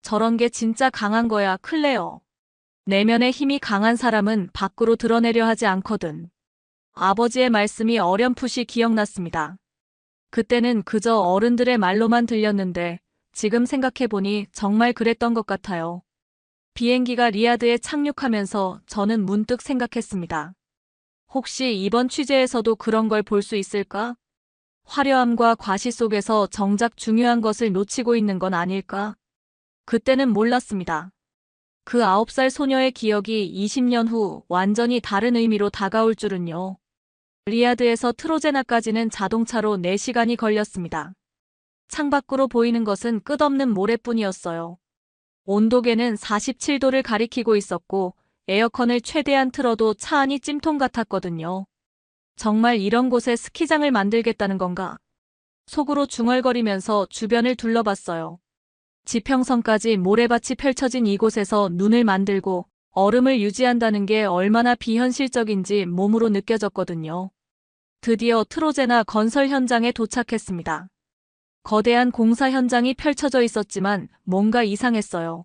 저런 게 진짜 강한 거야, 클레어. 내면의 힘이 강한 사람은 밖으로 드러내려 하지 않거든. 아버지의 말씀이 어렴풋이 기억났습니다. 그때는 그저 어른들의 말로만 들렸는데 지금 생각해보니 정말 그랬던 것 같아요. 비행기가 리야드에 착륙하면서 저는 문득 생각했습니다. 혹시 이번 취재에서도 그런 걸 볼 수 있을까? 화려함과 과시 속에서 정작 중요한 것을 놓치고 있는 건 아닐까? 그때는 몰랐습니다. 그 9살 소녀의 기억이 20년 후 완전히 다른 의미로 다가올 줄은요. 리야드에서 트로제나까지는 자동차로 4시간이 걸렸습니다. 창밖으로 보이는 것은 끝없는 모래뿐이었어요. 온도계는 47도를 가리키고 있었고 에어컨을 최대한 틀어도 차 안이 찜통 같았거든요. 정말 이런 곳에 스키장을 만들겠다는 건가? 속으로 중얼거리면서 주변을 둘러봤어요. 지평선까지 모래밭이 펼쳐진 이곳에서 눈을 만들고 얼음을 유지한다는 게 얼마나 비현실적인지 몸으로 느껴졌거든요. 드디어 트로제나 건설 현장에 도착했습니다. 거대한 공사 현장이 펼쳐져 있었지만 뭔가 이상했어요.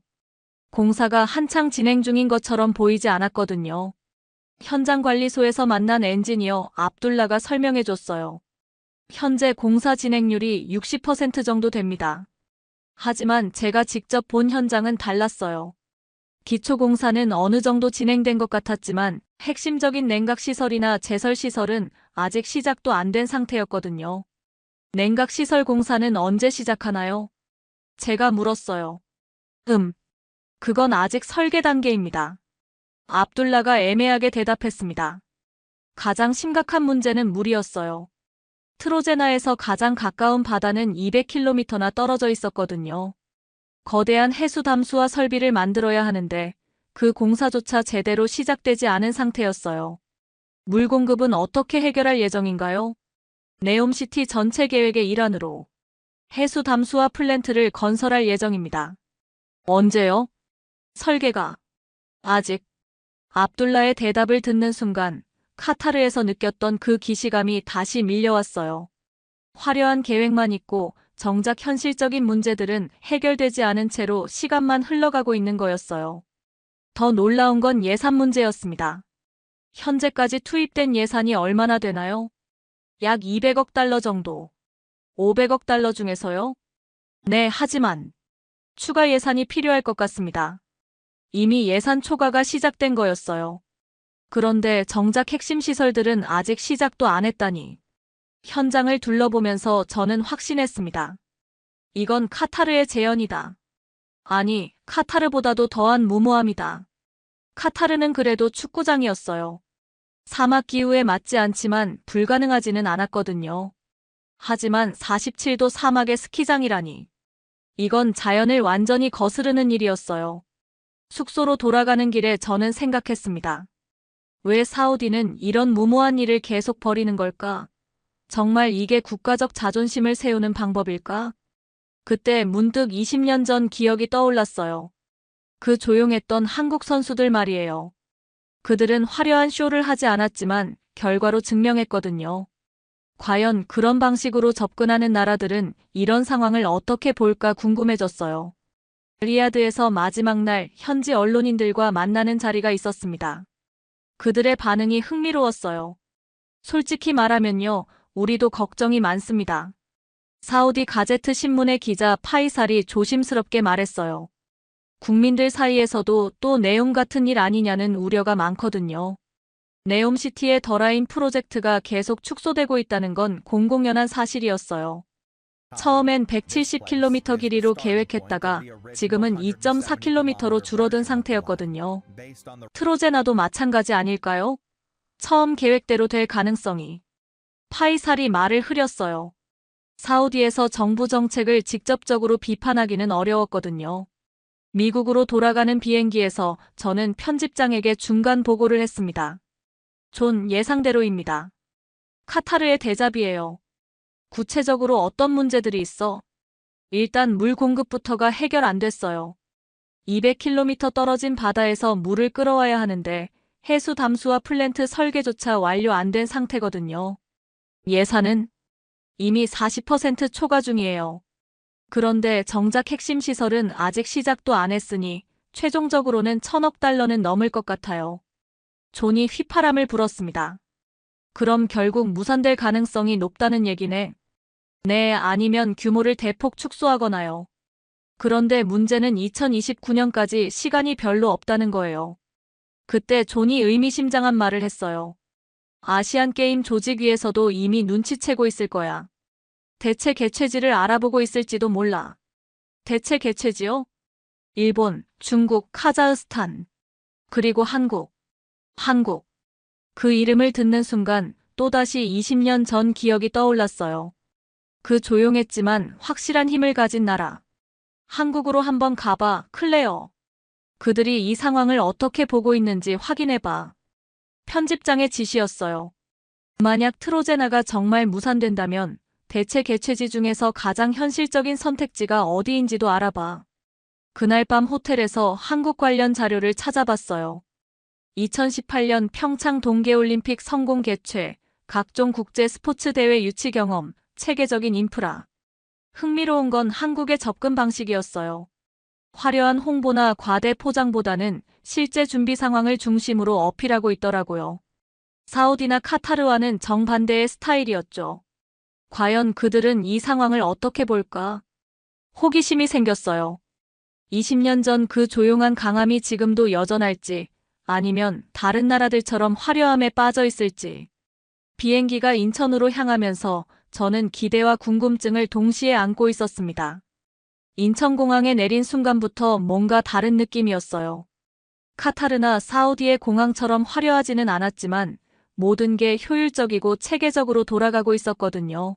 공사가 한창 진행 중인 것처럼 보이지 않았거든요. 현장관리소에서 만난 엔지니어 압둘라가 설명해줬어요. 현재 공사 진행률이 60% 정도 됩니다. 하지만 제가 직접 본 현장은 달랐어요. 기초공사는 어느 정도 진행된 것 같았지만 핵심적인 냉각시설이나 제설시설은 아직 시작도 안 된 상태였거든요. 냉각시설 공사는 언제 시작하나요? 제가 물었어요. 그건 아직 설계 단계입니다. 압둘라가 애매하게 대답했습니다. 가장 심각한 문제는 물이었어요. 트로제나에서 가장 가까운 바다는 200km나 떨어져 있었거든요. 거대한 해수 담수화 설비를 만들어야 하는데 그 공사조차 제대로 시작되지 않은 상태였어요. 물 공급은 어떻게 해결할 예정인가요? 네옴시티 전체 계획의 일환으로 해수 담수화 플랜트를 건설할 예정입니다. 언제요? 설계가 아직. 압둘라의 대답을 듣는 순간 카타르에서 느꼈던 그 기시감이 다시 밀려왔어요. 화려한 계획만 있고 정작 현실적인 문제들은 해결되지 않은 채로 시간만 흘러가고 있는 거였어요. 더 놀라운 건 예산 문제였습니다. 현재까지 투입된 예산이 얼마나 되나요? 약 200억 달러 정도. 500억 달러 중에서요? 네, 하지만 추가 예산이 필요할 것 같습니다. 이미 예산 초과가 시작된 거였어요. 그런데 정작 핵심 시설들은 아직 시작도 안 했다니. 현장을 둘러보면서 저는 확신했습니다. 이건 카타르의 재현이다. 아니, 카타르보다도 더한 무모함이다. 카타르는 그래도 축구장이었어요. 사막 기후에 맞지 않지만 불가능하지는 않았거든요. 하지만 47도 사막의 스키장이라니. 이건 자연을 완전히 거스르는 일이었어요. 숙소로 돌아가는 길에 저는 생각했습니다. 왜 사우디는 이런 무모한 일을 계속 벌이는 걸까? 정말 이게 국가적 자존심을 세우는 방법일까? 그때 문득 20년 전 기억이 떠올랐어요. 그 조용했던 한국 선수들 말이에요. 그들은 화려한 쇼를 하지 않았지만 결과로 증명했거든요. 과연 그런 방식으로 접근하는 나라들은 이런 상황을 어떻게 볼까 궁금해졌어요. 리야드에서 마지막 날 현지 언론인들과 만나는 자리가 있었습니다. 그들의 반응이 흥미로웠어요. 솔직히 말하면요, 우리도 걱정이 많습니다. 사우디 가제트 신문의 기자 파이살이 조심스럽게 말했어요. 국민들 사이에서도 또 네옴 같은 일 아니냐는 우려가 많거든요. 네옴시티의 더라인 프로젝트가 계속 축소되고 있다는 건 공공연한 사실이었어요. 처음엔 170km 길이로 계획했다가 지금은 2.4km로 줄어든 상태였거든요. 트로제나도 마찬가지 아닐까요? 처음 계획대로 될 가능성이. 파이살이 말을 흐렸어요. 사우디에서 정부 정책을 직접적으로 비판하기는 어려웠거든요. 미국으로 돌아가는 비행기에서 저는 편집장에게 중간 보고를 했습니다. 존, 예상대로입니다. 카타르의 대자비예요. 구체적으로 어떤 문제들이 있어? 일단 물 공급부터가 해결 안 됐어요. 200km 떨어진 바다에서 물을 끌어와야 하는데 해수 담수화 플랜트 설계조차 완료 안 된 상태거든요. 예산은 이미 40% 초과 중이에요. 그런데 정작 핵심 시설은 아직 시작도 안 했으니 최종적으로는 1000억 달러는 넘을 것 같아요. 존이 휘파람을 불었습니다. 그럼 결국 무산될 가능성이 높다는 얘기네. 네, 아니면 규모를 대폭 축소하거나요. 그런데 문제는 2029년까지 시간이 별로 없다는 거예요. 그때 존이 의미심장한 말을 했어요. 아시안게임 조직위에서도 이미 눈치채고 있을 거야. 대체 개최지를 알아보고 있을지도 몰라. 대체 개최지요? 일본, 중국, 카자흐스탄. 그리고 한국. 한국. 그 이름을 듣는 순간 또다시 20년 전 기억이 떠올랐어요. 그 조용했지만 확실한 힘을 가진 나라. 한국으로 한번 가봐, 클레어. 그들이 이 상황을 어떻게 보고 있는지 확인해봐. 편집장의 지시였어요. 만약 트로제나가 정말 무산된다면 대체 개최지 중에서 가장 현실적인 선택지가 어디인지도 알아봐. 그날 밤 호텔에서 한국 관련 자료를 찾아봤어요. 2018년 평창 동계올림픽 성공 개최, 각종 국제 스포츠 대회 유치 경험, 체계적인 인프라. 흥미로운 건 한국의 접근 방식이었어요. 화려한 홍보나 과대 포장보다는 실제 준비 상황을 중심으로 어필하고 있더라고요. 사우디나 카타르와는 정반대의 스타일이었죠. 과연 그들은 이 상황을 어떻게 볼까? 호기심이 생겼어요. 20년 전 그 조용한 강함이 지금도 여전할지, 아니면 다른 나라들처럼 화려함에 빠져 있을지. 비행기가 인천으로 향하면서 저는 기대와 궁금증을 동시에 안고 있었습니다. 인천공항에 내린 순간부터 뭔가 다른 느낌이었어요. 카타르나 사우디의 공항처럼 화려하지는 않았지만 모든 게 효율적이고 체계적으로 돌아가고 있었거든요.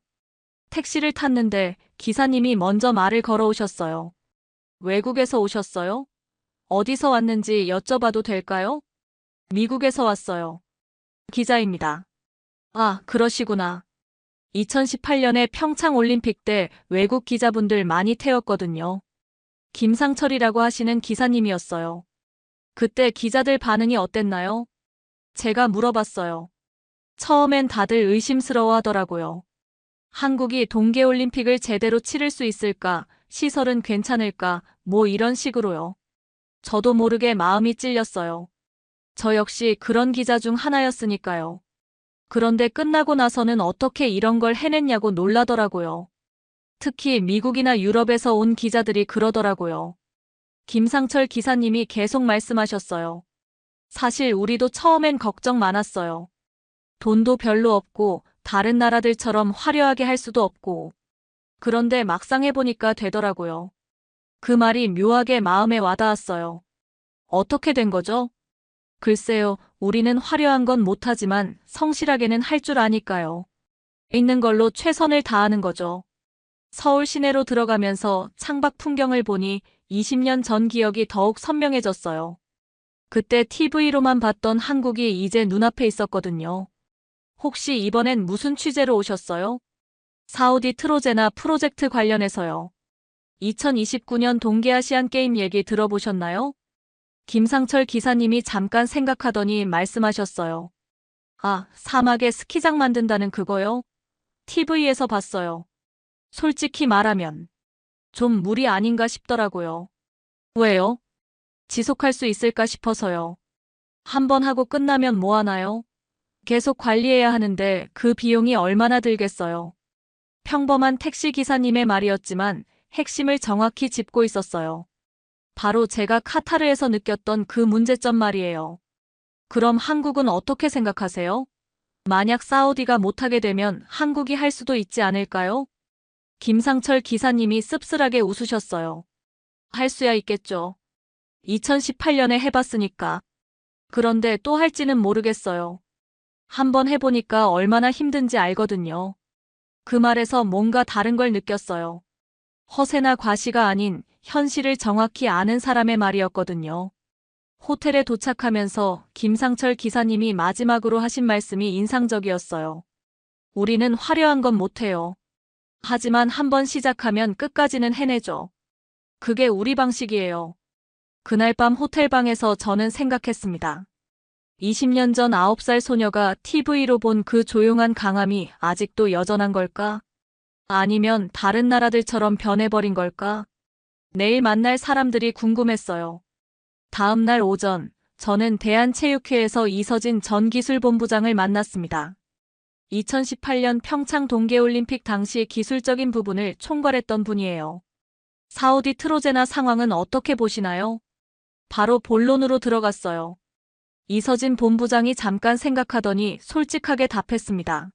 택시를 탔는데 기사님이 먼저 말을 걸어오셨어요. 외국에서 오셨어요? 어디서 왔는지 여쭤봐도 될까요? 미국에서 왔어요. 기자입니다. 아, 그러시구나. 2018년에 평창 올림픽 때 외국 기자분들 많이 태웠거든요. 김상철이라고 하시는 기사님이었어요. 그때 기자들 반응이 어땠나요? 제가 물어봤어요. 처음엔 다들 의심스러워 하더라고요. 한국이 동계올림픽을 제대로 치를 수 있을까? 시설은 괜찮을까? 뭐 이런 식으로요. 저도 모르게 마음이 찔렸어요. 저 역시 그런 기자 중 하나였으니까요. 그런데 끝나고 나서는 어떻게 이런 걸 해냈냐고 놀라더라고요. 특히 미국이나 유럽에서 온 기자들이 그러더라고요. 김상철 기사님이 계속 말씀하셨어요. 사실 우리도 처음엔 걱정 많았어요. 돈도 별로 없고 다른 나라들처럼 화려하게 할 수도 없고. 그런데 막상 해보니까 되더라고요. 그 말이 묘하게 마음에 와닿았어요. 어떻게 된 거죠? 글쎄요, 우리는 화려한 건 못하지만 성실하게는 할 줄 아니까요. 있는 걸로 최선을 다하는 거죠. 서울 시내로 들어가면서 창밖 풍경을 보니 20년 전 기억이 더욱 선명해졌어요. 그때 TV로만 봤던 한국이 이제 눈앞에 있었거든요. 혹시 이번엔 무슨 취재로 오셨어요? 사우디 트로제나 프로젝트 관련해서요. 2029년 동계아시안 게임 얘기 들어보셨나요? 김상철 기사님이 잠깐 생각하더니 말씀하셨어요. 아, 사막에 스키장 만든다는 그거요? TV에서 봤어요. 솔직히 말하면 좀 무리 아닌가 싶더라고요. 왜요? 지속할 수 있을까 싶어서요. 한 번 하고 끝나면 뭐 하나요? 계속 관리해야 하는데 그 비용이 얼마나 들겠어요. 평범한 택시 기사님의 말이었지만 핵심을 정확히 짚고 있었어요. 바로 제가 카타르에서 느꼈던 그 문제점 말이에요. 그럼 한국은 어떻게 생각하세요? 만약 사우디가 못하게 되면 한국이 할 수도 있지 않을까요? 김상철 기사님이 씁쓸하게 웃으셨어요. 할 수야 있겠죠. 2018년에 해봤으니까. 그런데 또 할지는 모르겠어요. 한번 해보니까 얼마나 힘든지 알거든요. 그 말에서 뭔가 다른 걸 느꼈어요. 허세나 과시가 아닌 현실을 정확히 아는 사람의 말이었거든요. 호텔에 도착하면서 김상철 기사님이 마지막으로 하신 말씀이 인상적이었어요. 우리는 화려한 건 못해요. 하지만 한번 시작하면 끝까지는 해내죠. 그게 우리 방식이에요. 그날 밤 호텔방에서 저는 생각했습니다. 20년 전 9살 소녀가 TV로 본 그 조용한 강함이 아직도 여전한 걸까? 아니면 다른 나라들처럼 변해버린 걸까? 내일 만날 사람들이 궁금했어요. 다음 날 오전, 저는 대한체육회에서 이서진 전 기술본부장을 만났습니다. 2018년 평창 동계올림픽 당시 기술적인 부분을 총괄했던 분이에요. 사우디 트로제나 상황은 어떻게 보시나요? 바로 본론으로 들어갔어요. 이서진 본부장이 잠깐 생각하더니 솔직하게 답했습니다.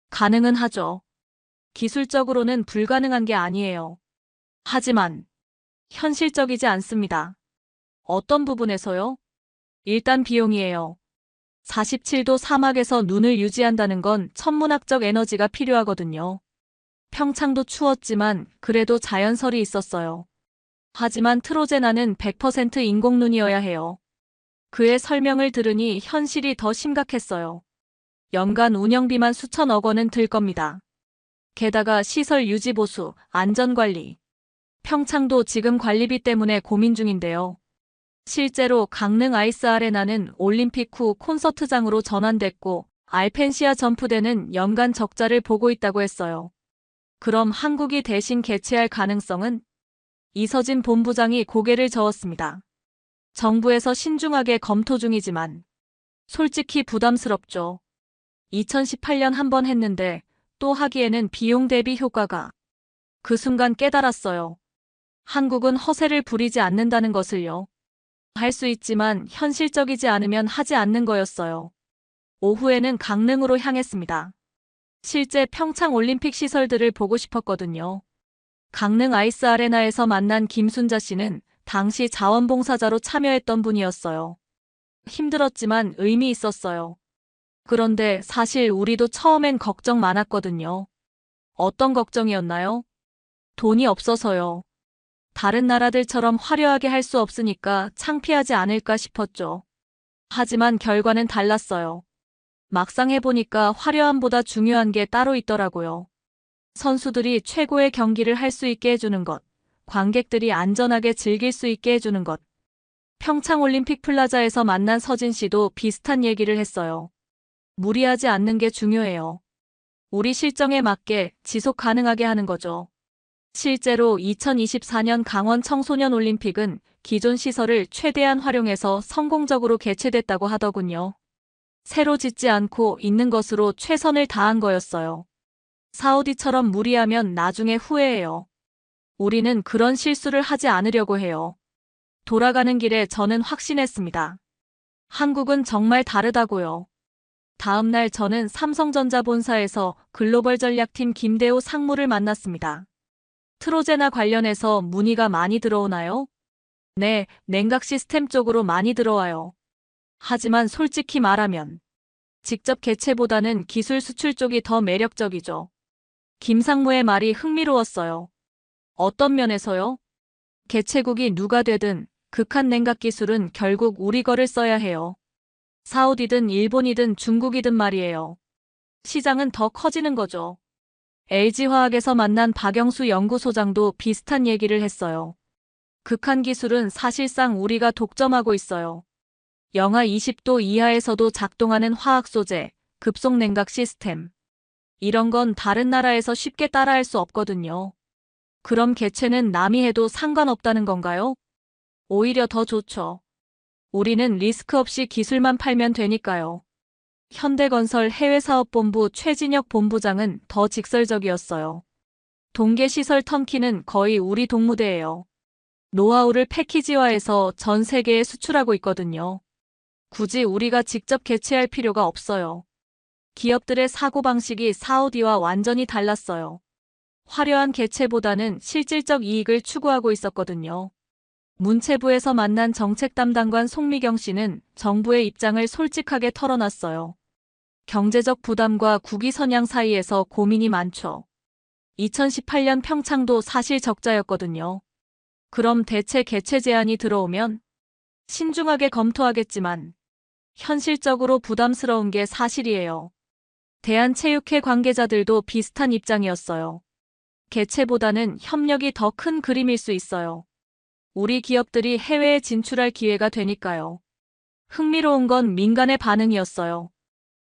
가능은 하죠. 기술적으로는 불가능한 게 아니에요. 하지만 현실적이지 않습니다. 어떤 부분에서요? 일단 비용이에요. 47도 사막에서 눈을 유지한다는 건 천문학적 에너지가 필요하거든요. 평창도 추웠지만 그래도 자연설이 있었어요. 하지만 트로제나는 100% 인공눈이어야 해요. 그의 설명을 들으니 현실이 더 심각했어요. 연간 운영비만 수천억 원은 들 겁니다. 게다가 시설 유지 보수, 안전관리. 평창도 지금 관리비 때문에 고민 중인데요. 실제로 강릉 아이스 아레나는 올림픽 후 콘서트장으로 전환됐고 알펜시아 점프대는 연간 적자를 보고 있다고 했어요. 그럼 한국이 대신 개최할 가능성은? 이서진 본부장이 고개를 저었습니다. 정부에서 신중하게 검토 중이지만 솔직히 부담스럽죠. 2018년 한 번 했는데 또 하기에는 비용 대비 효과가. 그 순간 깨달았어요. 한국은 허세를 부리지 않는다는 것을요. 할 수 있지만 현실적이지 않으면 하지 않는 거였어요. 오후에는 강릉으로 향했습니다. 실제 평창 올림픽 시설들을 보고 싶었거든요. 강릉 아이스 아레나에서 만난 김순자 씨는 당시 자원봉사자로 참여했던 분이었어요. 힘들었지만 의미 있었어요. 그런데 사실 우리도 처음엔 걱정 많았거든요. 어떤 걱정이었나요? 돈이 없어서요. 다른 나라들처럼 화려하게 할 수 없으니까 창피하지 않을까 싶었죠. 하지만 결과는 달랐어요. 막상 해보니까 화려함보다 중요한 게 따로 있더라고요. 선수들이 최고의 경기를 할 수 있게 해주는 것, 관객들이 안전하게 즐길 수 있게 해주는 것. 평창올림픽 플라자에서 만난 서진 씨도 비슷한 얘기를 했어요. 무리하지 않는 게 중요해요. 우리 실정에 맞게 지속 가능하게 하는 거죠. 실제로 2024년 강원 청소년 올림픽은 기존 시설을 최대한 활용해서 성공적으로 개최됐다고 하더군요. 새로 짓지 않고 있는 것으로 최선을 다한 거였어요. 사우디처럼 무리하면 나중에 후회해요. 우리는 그런 실수를 하지 않으려고 해요. 돌아가는 길에 저는 확신했습니다. 한국은 정말 다르다고요. 다음 날 저는 삼성전자 본사에서 글로벌 전략팀 김대호 상무를 만났습니다. 트로제나 관련해서 문의가 많이 들어오나요? 네, 냉각 시스템 쪽으로 많이 들어와요. 하지만 솔직히 말하면 직접 개최보다는 기술 수출 쪽이 더 매력적이죠. 김 상무의 말이 흥미로웠어요. 어떤 면에서요? 개최국이 누가 되든 극한 냉각 기술은 결국 우리 거를 써야 해요. 사우디든 일본이든 중국이든 말이에요. 시장은 더 커지는 거죠. LG화학에서 만난 박영수 연구소장도 비슷한 얘기를 했어요. 극한 기술은 사실상 우리가 독점하고 있어요. 영하 20도 이하에서도 작동하는 화학 소재, 급속 냉각 시스템. 이런 건 다른 나라에서 쉽게 따라할 수 없거든요. 그럼 개최는 남이 해도 상관없다는 건가요? 오히려 더 좋죠. 우리는 리스크 없이 기술만 팔면 되니까요. 현대건설 해외사업본부 최진혁 본부장은 더 직설적이었어요. 동계시설 턴키는 거의 우리 동무대예요. 노하우를 패키지화해서 전 세계에 수출하고 있거든요. 굳이 우리가 직접 개최할 필요가 없어요. 기업들의 사고방식이 사우디와 완전히 달랐어요. 화려한 개최보다는 실질적 이익을 추구하고 있었거든요. 문체부에서 만난 정책 담당관 송미경 씨는 정부의 입장을 솔직하게 털어놨어요. 경제적 부담과 국위 선양 사이에서 고민이 많죠. 2018년 평창도 사실 적자였거든요. 그럼 대체 개최 제안이 들어오면 신중하게 검토하겠지만 현실적으로 부담스러운 게 사실이에요. 대한체육회 관계자들도 비슷한 입장이었어요. 개최보다는 협력이 더 큰 그림일 수 있어요. 우리 기업들이 해외에 진출할 기회가 되니까요. 흥미로운 건 민간의 반응이었어요.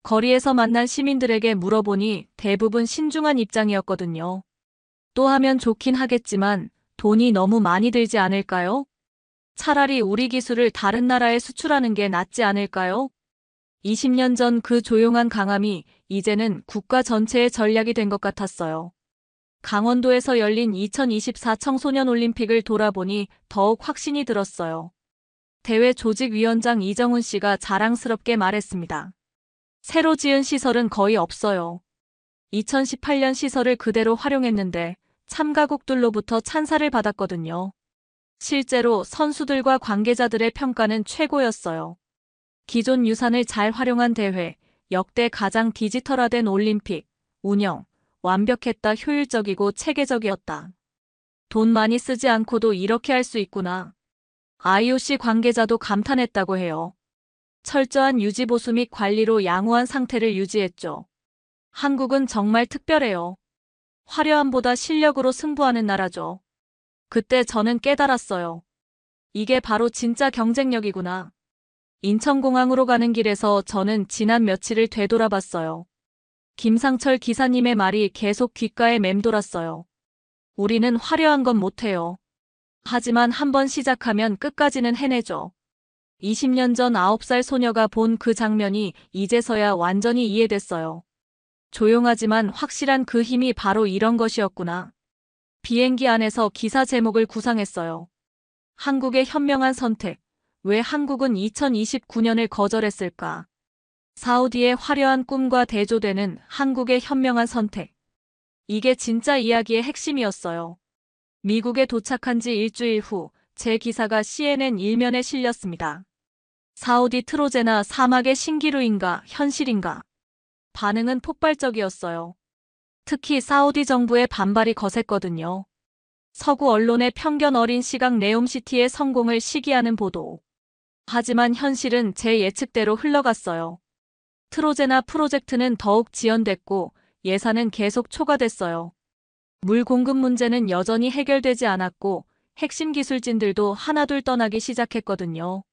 거리에서 만난 시민들에게 물어보니 대부분 신중한 입장이었거든요. 또 하면 좋긴 하겠지만 돈이 너무 많이 들지 않을까요? 차라리 우리 기술을 다른 나라에 수출하는 게 낫지 않을까요? 20년 전 그 조용한 강함이 이제는 국가 전체의 전략이 된 것 같았어요. 강원도에서 열린 2024 청소년 올림픽을 돌아보니 더욱 확신이 들었어요. 대회 조직위원장 이정훈 씨가 자랑스럽게 말했습니다. 새로 지은 시설은 거의 없어요. 2018년 시설을 그대로 활용했는데 참가국들로부터 찬사를 받았거든요. 실제로 선수들과 관계자들의 평가는 최고였어요. 기존 유산을 잘 활용한 대회, 역대 가장 디지털화된 올림픽, 운영, 완벽했다, 효율적이고 체계적이었다. 돈 많이 쓰지 않고도 이렇게 할 수 있구나. IOC 관계자도 감탄했다고 해요. 철저한 유지보수 및 관리로 양호한 상태를 유지했죠. 한국은 정말 특별해요. 화려함보다 실력으로 승부하는 나라죠. 그때 저는 깨달았어요. 이게 바로 진짜 경쟁력이구나. 인천공항으로 가는 길에서 저는 지난 며칠을 되돌아봤어요. 김상철 기사님의 말이 계속 귓가에 맴돌았어요. 우리는 화려한 건 못해요. 하지만 한번 시작하면 끝까지는 해내죠. 20년 전 9살 소녀가 본 그 장면이 이제서야 완전히 이해됐어요. 조용하지만 확실한 그 힘이 바로 이런 것이었구나. 비행기 안에서 기사 제목을 구상했어요. 한국의 현명한 선택. 왜 한국은 2029년을 거절했을까? 사우디의 화려한 꿈과 대조되는 한국의 현명한 선택. 이게 진짜 이야기의 핵심이었어요. 미국에 도착한 지 일주일 후 제 기사가 CNN 일면에 실렸습니다. 사우디 트로제나 사막의 신기루인가 현실인가? 반응은 폭발적이었어요. 특히 사우디 정부의 반발이 거셌거든요. 서구 언론의 편견 어린 시각 네옴시티의 성공을 시기하는 보도. 하지만 현실은 제 예측대로 흘러갔어요. 트로제나 프로젝트는 더욱 지연됐고 예산은 계속 초과됐어요. 물 공급 문제는 여전히 해결되지 않았고 핵심 기술진들도 하나둘 떠나기 시작했거든요.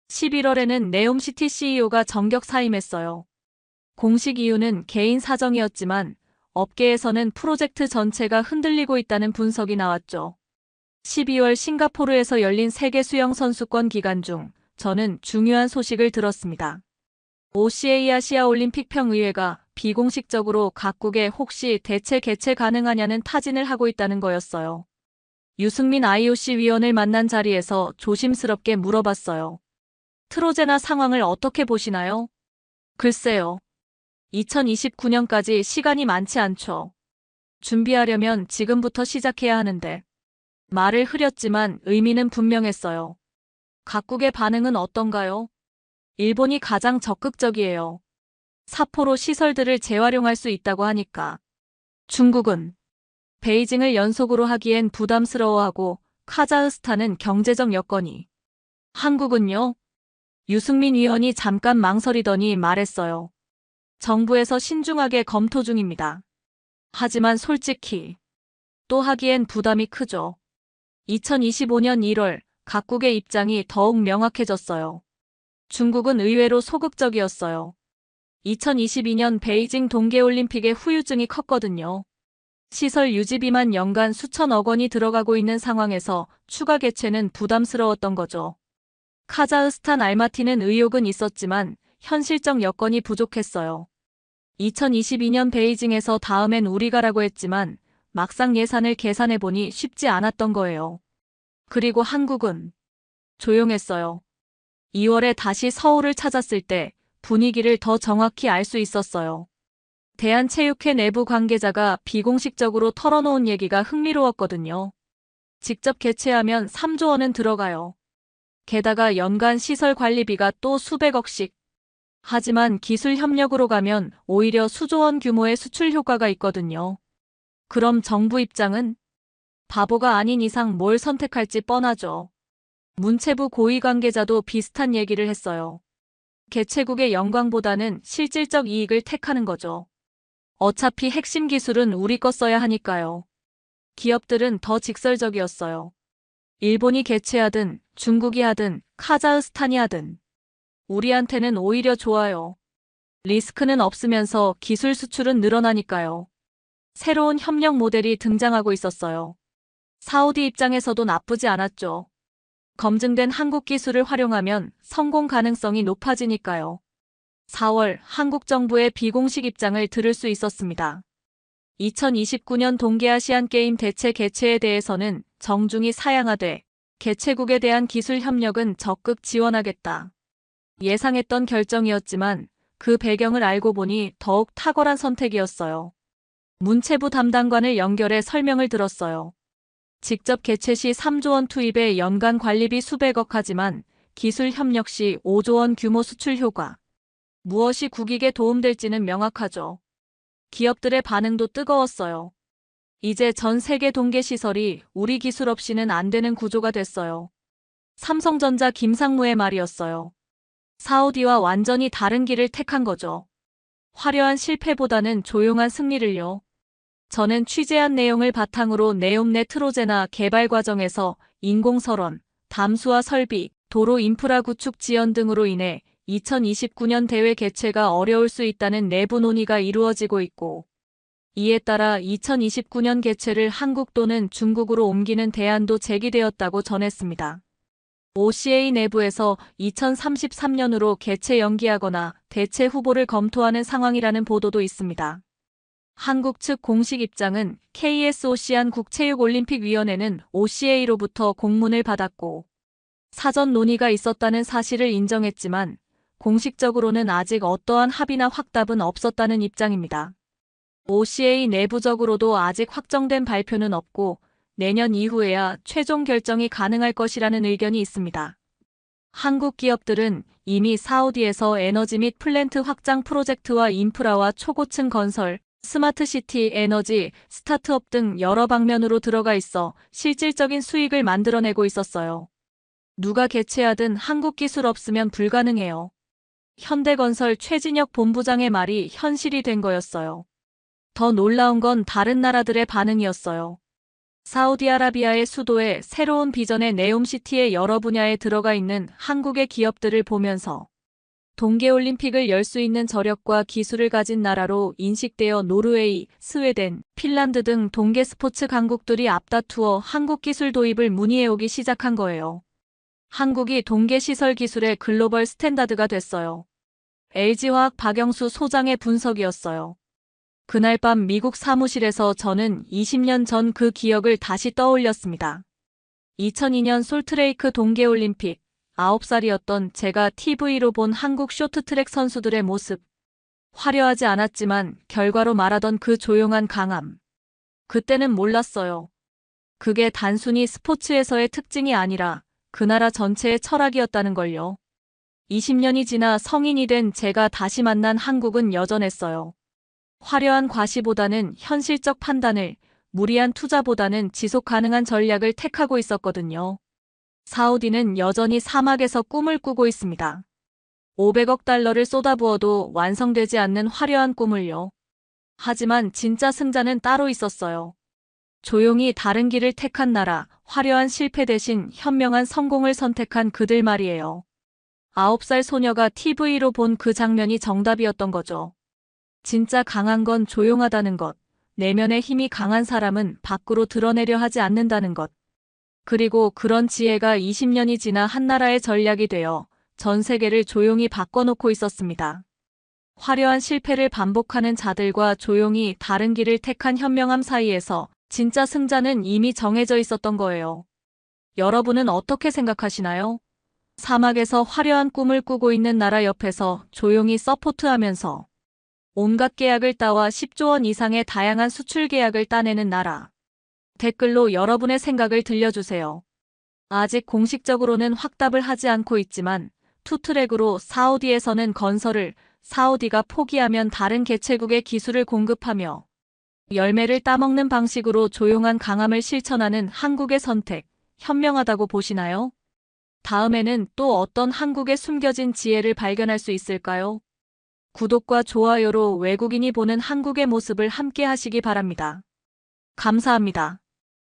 11월에는 네옴시티 CEO가 전격 사임했어요. 공식 이유는 개인 사정이었지만 업계에서는 프로젝트 전체가 흔들리고 있다는 분석이 나왔죠. 12월 싱가포르에서 열린 세계 수영 선수권 기간 중 저는 중요한 소식을 들었습니다. OCA 아시아 올림픽 평의회가 비공식적으로 각국에 혹시 대체 개최 가능하냐는 타진을 하고 있다는 거였어요. 유승민 IOC 위원을 만난 자리에서 조심스럽게 물어봤어요. 트로제나 상황을 어떻게 보시나요? 글쎄요. 2029년까지 시간이 많지 않죠. 준비하려면 지금부터 시작해야 하는데. 말을 흐렸지만 의미는 분명했어요. 각국의 반응은 어떤가요? 일본이 가장 적극적이에요. 삿포로 시설들을 재활용할 수 있다고 하니까. 중국은 베이징을 연속으로 하기엔 부담스러워하고 카자흐스탄은 경제적 여건이. 한국은요? 유승민 위원이 잠깐 망설이더니 말했어요. 정부에서 신중하게 검토 중입니다. 하지만 솔직히 또 하기엔 부담이 크죠. 2025년 1월 각국의 입장이 더욱 명확해졌어요. 중국은 의외로 소극적이었어요. 2022년 베이징 동계올림픽의 후유증이 컸거든요. 시설 유지비만 연간 수천억 원이 들어가고 있는 상황에서 추가 개최는 부담스러웠던 거죠. 카자흐스탄 알마티는 의욕은 있었지만 현실적 여건이 부족했어요. 2022년 베이징에서 다음엔 우리가라고 했지만 막상 예산을 계산해보니 쉽지 않았던 거예요. 그리고 한국은 조용했어요. 2월에 다시 서울을 찾았을 때 분위기를 더 정확히 알 수 있었어요. 대한체육회 내부 관계자가 비공식적으로 털어놓은 얘기가 흥미로웠거든요. 직접 개최하면 3조 원은 들어가요. 게다가 연간 시설 관리비가 또 수백억씩. 하지만 기술 협력으로 가면 오히려 수조 원 규모의 수출 효과가 있거든요. 그럼 정부 입장은? 바보가 아닌 이상 뭘 선택할지 뻔하죠. 문체부 고위 관계자도 비슷한 얘기를 했어요. 개최국의 영광보다는 실질적 이익을 택하는 거죠. 어차피 핵심 기술은 우리 거 써야 하니까요. 기업들은 더 직설적이었어요. 일본이 개최하든 중국이 하든 카자흐스탄이 하든 우리한테는 오히려 좋아요. 리스크는 없으면서 기술 수출은 늘어나니까요. 새로운 협력 모델이 등장하고 있었어요. 사우디 입장에서도 나쁘지 않았죠. 검증된 한국 기술을 활용하면 성공 가능성이 높아지니까요. 4월 한국 정부의 비공식 입장을 들을 수 있었습니다. 2029년 동계아시안게임 대체 개최에 대해서는 정중히 사양하되 개최국에 대한 기술 협력은 적극 지원하겠다. 예상했던 결정이었지만 그 배경을 알고 보니 더욱 탁월한 선택이었어요. 문체부 담당관을 연결해 설명을 들었어요. 직접 개최 시 3조 원 투입에 연간 관리비 수백억 하지만 기술 협력 시 5조 원 규모 수출 효과. 무엇이 국익에 도움될지는 명확하죠. 기업들의 반응도 뜨거웠어요. 이제 전 세계 동계 시설이 우리 기술 없이는 안 되는 구조가 됐어요. 삼성전자 김상무의 말이었어요. 사우디와 완전히 다른 길을 택한 거죠. 화려한 실패보다는 조용한 승리를요. 저는 취재한 내용을 바탕으로 네옴네트로제나 개발 과정에서 인공설원, 담수화 설비, 도로 인프라 구축 지연 등으로 인해 2029년 대회 개최가 어려울 수 있다는 내부 논의가 이루어지고 있고, 이에 따라 2029년 개최를 한국 또는 중국으로 옮기는 대안도 제기되었다고 전했습니다. OCA 내부에서 2033년으로 개최 연기하거나 대체 후보를 검토하는 상황이라는 보도도 있습니다. 한국 측 공식 입장은 KS오시안 국체육올림픽위원회는 OCA로부터 공문을 받았고 사전 논의가 있었다는 사실을 인정했지만 공식적으로는 아직 어떠한 합의나 확답은 없었다는 입장입니다. OCA 내부적으로도 아직 확정된 발표는 없고 내년 이후에야 최종 결정이 가능할 것이라는 의견이 있습니다. 한국 기업들은 이미 사우디에서 에너지 및 플랜트 확장 프로젝트와 인프라와 초고층 건설, 스마트시티, 에너지, 스타트업 등 여러 방면으로 들어가 있어 실질적인 수익을 만들어내고 있었어요. 누가 개최하든 한국 기술 없으면 불가능해요. 현대건설 최진혁 본부장의 말이 현실이 된 거였어요. 더 놀라운 건 다른 나라들의 반응이었어요. 사우디아라비아의 수도에 새로운 비전의 네옴시티의 여러 분야에 들어가 있는 한국의 기업들을 보면서 동계올림픽을 열 수 있는 저력과 기술을 가진 나라로 인식되어 노르웨이, 스웨덴, 핀란드 등 동계 스포츠 강국들이 앞다투어 한국 기술 도입을 문의해오기 시작한 거예요. 한국이 동계시설 기술의 글로벌 스탠다드가 됐어요. LG화학 박영수 소장의 분석이었어요. 그날 밤 미국 사무실에서 저는 20년 전 그 기억을 다시 떠올렸습니다. 2002년 솔트레이크 동계올림픽, 9살이었던 제가 TV로 본 한국 쇼트트랙 선수들의 모습. 화려하지 않았지만 결과로 말하던 그 조용한 강함. 그때는 몰랐어요. 그게 단순히 스포츠에서의 특징이 아니라 그 나라 전체의 철학이었다는 걸요. 20년이 지나 성인이 된 제가 다시 만난 한국은 여전했어요. 화려한 과시보다는 현실적 판단을, 무리한 투자보다는 지속 가능한 전략을 택하고 있었거든요. 사우디는 여전히 사막에서 꿈을 꾸고 있습니다. 500억 달러를 쏟아부어도 완성되지 않는 화려한 꿈을요. 하지만 진짜 승자는 따로 있었어요. 조용히 다른 길을 택한 나라, 화려한 실패 대신 현명한 성공을 선택한 그들 말이에요. 9살 소녀가 TV로 본 그 장면이 정답이었던 거죠. 진짜 강한 건 조용하다는 것, 내면의 힘이 강한 사람은 밖으로 드러내려 하지 않는다는 것. 그리고 그런 지혜가 20년이 지나 한 나라의 전략이 되어 전 세계를 조용히 바꿔놓고 있었습니다. 화려한 실패를 반복하는 자들과 조용히 다른 길을 택한 현명함 사이에서 진짜 승자는 이미 정해져 있었던 거예요. 여러분은 어떻게 생각하시나요? 사막에서 화려한 꿈을 꾸고 있는 나라 옆에서 조용히 서포트하면서 온갖 계약을 따와 10조 원 이상의 다양한 수출 계약을 따내는 나라. 댓글로 여러분의 생각을 들려주세요. 아직 공식적으로는 확답을 하지 않고 있지만 투트랙으로 사우디에서는 건설을, 사우디가 포기하면 다른 개최국의 기술을 공급하며 열매를 따먹는 방식으로 조용한 강함을 실천하는 한국의 선택, 현명하다고 보시나요? 다음에는 또 어떤 한국의 숨겨진 지혜를 발견할 수 있을까요? 구독과 좋아요로 외국인이 보는 한국의 모습을 함께 하시기 바랍니다. 감사합니다.